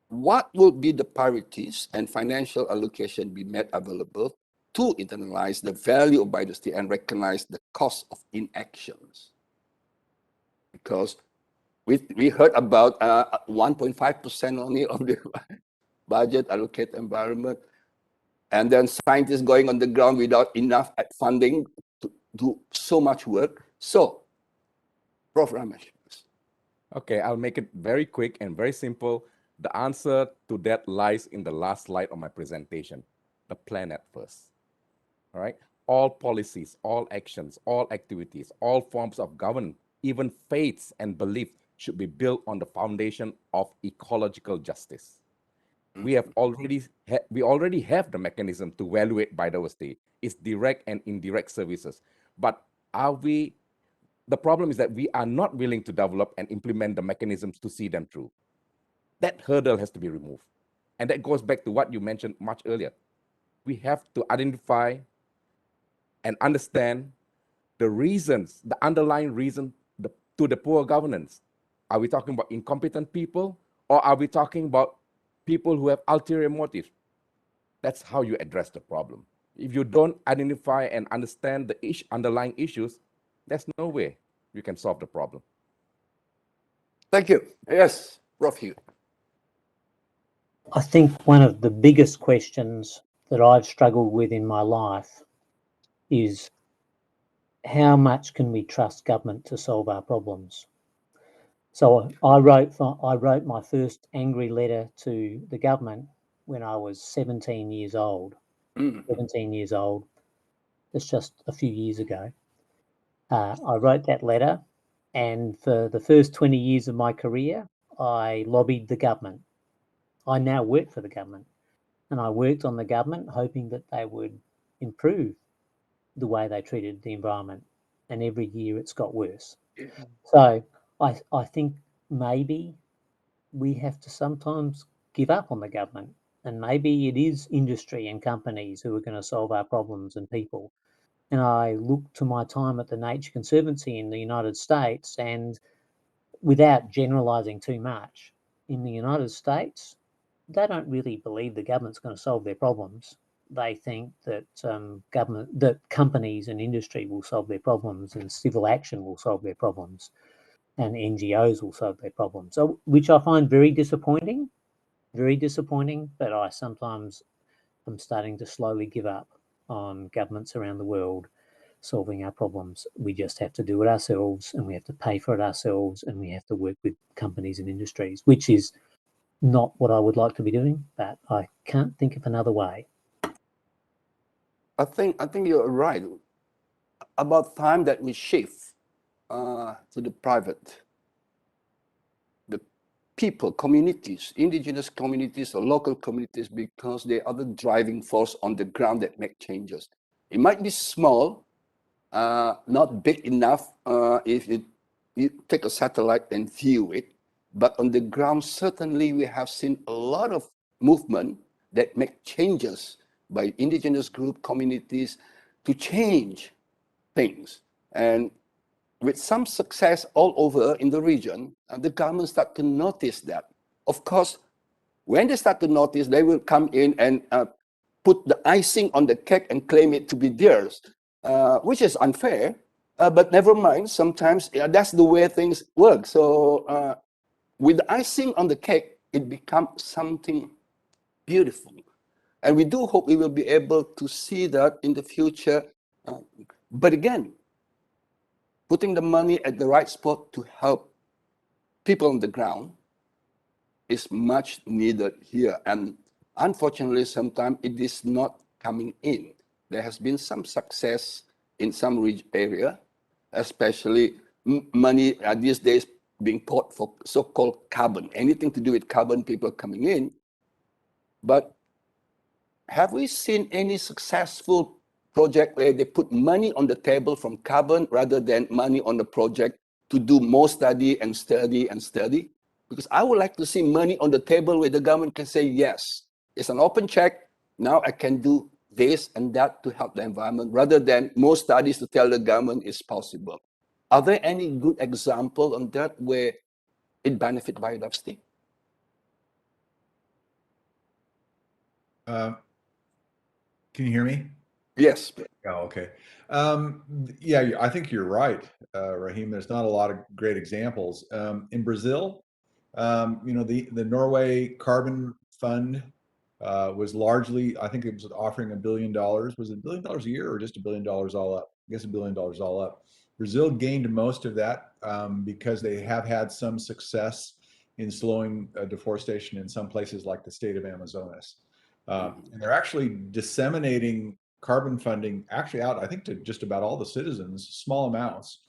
Speaker 2: What will be the priorities and financial allocation be made available to internalize the value of biodiversity and recognize the cost of inactions? Because we heard about 1.5% only of the budget allocated environment, and then scientists going on the ground without enough funding to do so much work. So, Prof. Ramesh.
Speaker 5: Okay, I'll make it very quick and very simple. The answer to that lies in the last slide of my presentation, the planet first. All right, all policies, all actions, all activities, all forms of government, even faiths and beliefs should be built on the foundation of ecological justice. We already have the mechanism to evaluate biodiversity. It's direct and indirect services. But the problem is that we are not willing to develop and implement the mechanisms to see them through. That hurdle has to be removed. And that goes back to what you mentioned much earlier. We have to identify and understand the reasons, the underlying reason to the poor governance. Are we talking about incompetent people, or are we talking about people who have ulterior motives? That's how you address the problem. If you don't identify and understand the underlying issues, there's no way you can solve the problem.
Speaker 2: Thank you. Yes, Prof. Hugh.
Speaker 3: I think one of the biggest questions that I've struggled with in my life is how much can we trust government to solve our problems? So I wrote my first angry letter to the government when I was 17 years old. 17 years old. That's just a few years ago. I wrote that letter, and for the first 20 years of my career, I lobbied the government. I now work for the government, and I worked on the government hoping that they would improve the way they treated the environment. And every year it's got worse. So I think maybe we have to sometimes give up on the government, and maybe it is industry and companies who are going to solve our problems and people. And I look to my time at the Nature Conservancy in the United States, and without generalizing too much, in the United States, they don't really believe the government's going to solve their problems. They think that that companies and industry will solve their problems, and civil action will solve their problems, and NGOs will solve their problems. So, which I find very disappointing. But I sometimes am starting to slowly give up on governments around the world solving our problems. We just have to do it ourselves, and we have to pay for it ourselves, and we have to work with companies and industries, which is not what I would like to be doing, but I can't think of another way.
Speaker 2: I think you're right. About time that we shift to the private, the people, communities, indigenous communities or local communities, because they are the driving force on the ground that make changes. It might be small, not big enough if you take a satellite and view it, but on the ground, certainly we have seen a lot of movement that make changes by indigenous group communities to change things. And with some success all over in the region, the government start to notice that. Of course, when they start to notice, they will come in and put the icing on the cake and claim it to be theirs, which is unfair. But never mind, sometimes that's the way things work. So with the icing on the cake, it becomes something beautiful. And we do hope we will be able to see that in the future. But again, putting the money at the right spot to help people on the ground is much needed here. And unfortunately, sometimes it is not coming in. There has been some success in some area, especially money these days being poured for so-called carbon. Anything to do with carbon, people coming in. But have we seen any successful project where they put money on the table from carbon rather than money on the project to do more study and study and study? Because I would like to see money on the table where the government can say, yes, it's an open check. Now I can do this and that to help the environment, rather than more studies to tell the government it's possible. Are there any good example on that where it benefit biodiversity?
Speaker 4: Can you hear me?
Speaker 2: Yes.
Speaker 4: Oh, okay. Yeah, I think you're right, Raheem. There's not a lot of great examples. In Brazil, the Norway Carbon Fund was largely, I think it was offering $1 billion. Was it $1 billion a year or just $1 billion all up? I guess $1 billion all up. Brazil gained most of that because they have had some success in slowing deforestation in some places like the state of Amazonas. And they're actually disseminating carbon funding actually out, I think, to just about all the citizens, small amounts,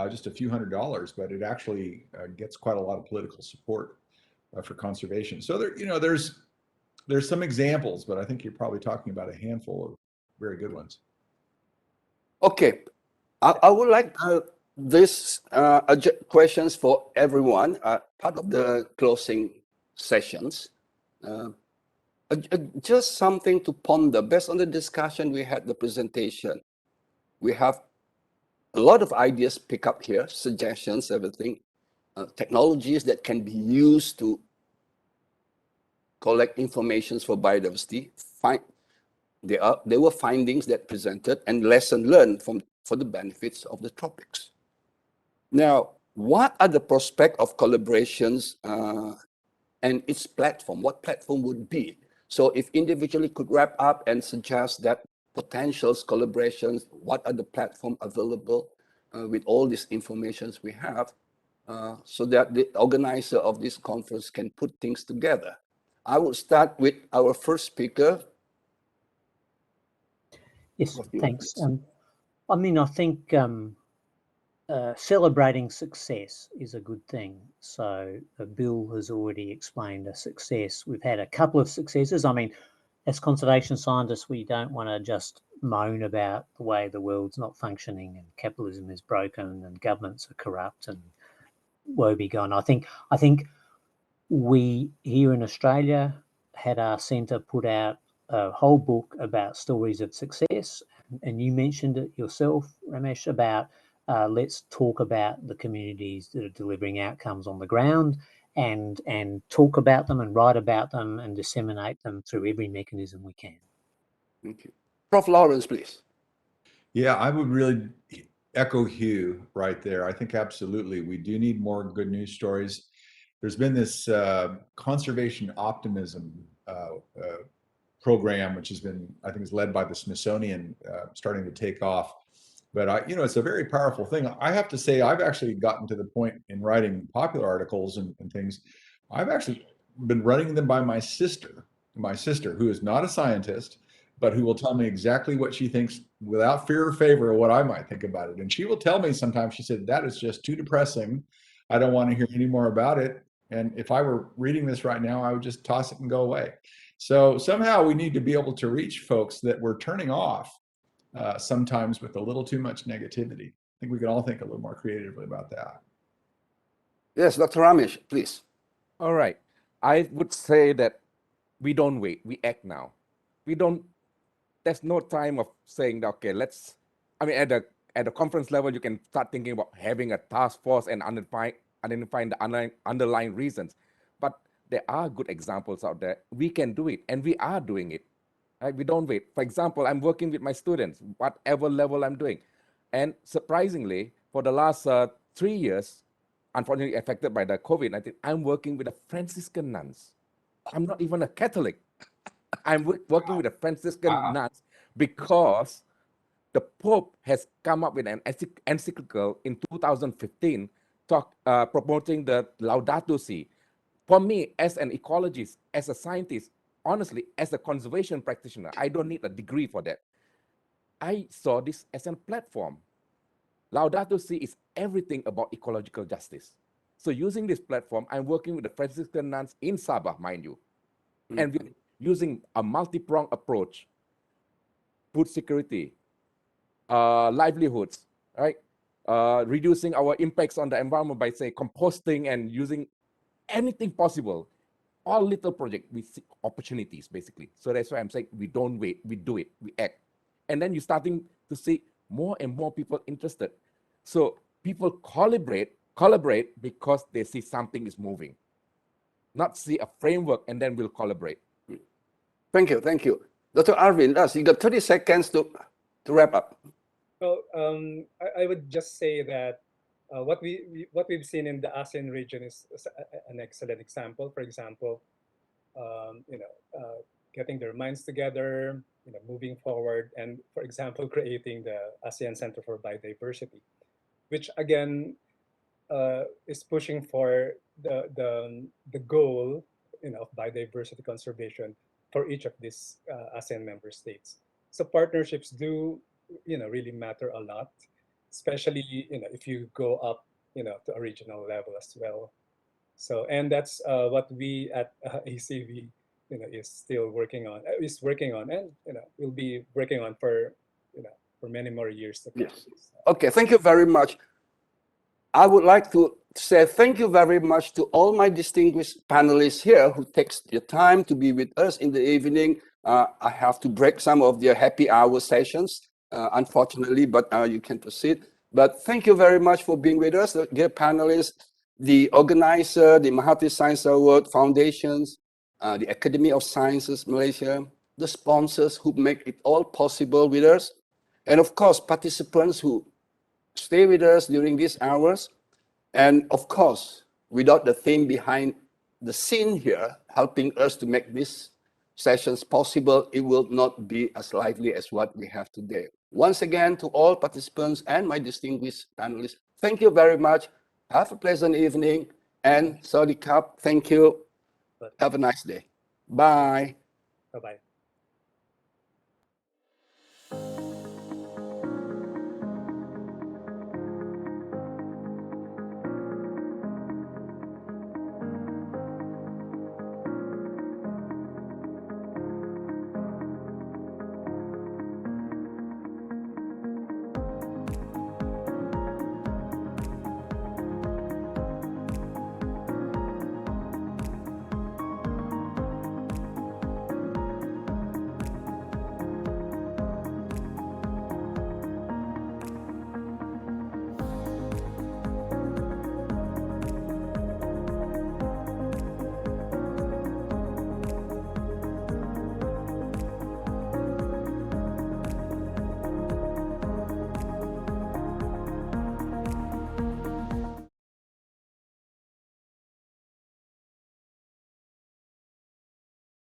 Speaker 4: just a few $100s, but it actually gets quite a lot of political support for conservation. So there's some examples, but I think you're probably talking about a handful of very good ones.
Speaker 2: Okay, I would like this questions for everyone, part of the closing sessions. Just something to ponder based on the discussion we had, the presentation. We have a lot of ideas pick up here, suggestions, everything, technologies that can be used to collect information for biodiversity. There were findings that presented and lesson learned for the benefits of the tropics. Now, what are the prospects of collaborations and its platform? What platform would be? So if individually could wrap up and suggest that potentials, collaborations, what are the platform available with all these informations we have, so that the organizer of this conference can put things together. I will start with our first speaker.
Speaker 3: Yes, thanks. I mean, I think celebrating success is a good thing. So Bill has already explained a success. We've had a couple of successes. I mean, as conservation scientists, we don't want to just moan about the way the world's not functioning and capitalism is broken and governments are corrupt and woe be gone. I think we here in Australia had our centre put out a whole book about stories of success, and you mentioned it yourself, Ramesh, about let's talk about the communities that are delivering outcomes on the ground and talk about them and write about them and disseminate them through every mechanism we can.
Speaker 2: Thank you. Prof. Lawrence, please.
Speaker 4: Yeah, I would really echo Hugh right there. I think absolutely we do need more good news stories. There's been this conservation optimism program, which has been, I think, is led by the Smithsonian, starting to take off. But it's a very powerful thing. I have to say, I've actually gotten to the point in writing popular articles and things. I've actually been running them by my sister, who is not a scientist, but who will tell me exactly what she thinks without fear or favor of what I might think about it. And she will tell me sometimes, she said, that is just too depressing. I don't want to hear any more about it. And if I were reading this right now, I would just toss it and go away. So somehow we need to be able to reach folks that we're turning off sometimes with a little too much negativity. I think we can all think a little more creatively about that.
Speaker 2: Yes, Dr. Ramesh, please.
Speaker 5: All right. I would say that we don't wait, we act now. There's no time of saying, okay, at the conference level, you can start thinking about having a task force and identifying the underlying reasons. But there are good examples out there. We can do it, and we are doing it. Right? We don't wait. For example, I'm working with my students, whatever level I'm doing. And surprisingly, for the last 3 years, unfortunately affected by the COVID-19, I'm working with the Franciscan nuns. I'm not even a Catholic. I'm working with the Franciscan nuns because the Pope has come up with an encyclical in 2015 promoting the Laudato Si. For me, as an ecologist, as a scientist, honestly, as a conservation practitioner, I don't need a degree for that. I saw this as a platform. Laudato Si is everything about ecological justice. So using this platform, I'm working with the Franciscan nuns in Sabah, mind you, and we're using a multi-pronged approach: food security, livelihoods, right? Reducing our impacts on the environment by, say, composting and using anything possible. All little projects, we see opportunities, basically. So that's why I'm saying we don't wait, we do it, we act. And then you're starting to see more and more people interested. So people collaborate because they see something is moving, not see a framework and then we'll collaborate.
Speaker 2: Thank you, thank you. Dr. Arvind, you got 30 seconds to wrap up.
Speaker 6: Well, I would just say that what we've seen in the ASEAN region is an excellent example. For example, getting their minds together, moving forward, and for example, creating the ASEAN Center for Biodiversity, which again is pushing for the goal, of biodiversity conservation for each of these ASEAN member states. So partnerships do, really matter a lot, especially, if you go up, to a regional level as well. So, and that's what we at ACV, is still working on, and, we'll be working on for, for many more years to come.
Speaker 2: Yes. Okay, thank you very much. I would like to say thank you very much to all my distinguished panelists here who takes the time to be with us in the evening. I have to break some of their happy hour sessions, unfortunately, but you can proceed. But thank you very much for being with us, dear panelists, the organizer, the Mahathir Science Award Foundations, the Academy of Sciences Malaysia, the sponsors who make it all possible with us, and of course, participants who stay with us during these hours. And of course, without the theme behind the scene here, helping us to make these sessions possible, it will not be as lively as what we have today. Once again, to all participants and my distinguished panelists, thank you very much. Have a pleasant evening. And Saudi Cup, thank you. Have a nice day. Bye.
Speaker 6: Bye-bye.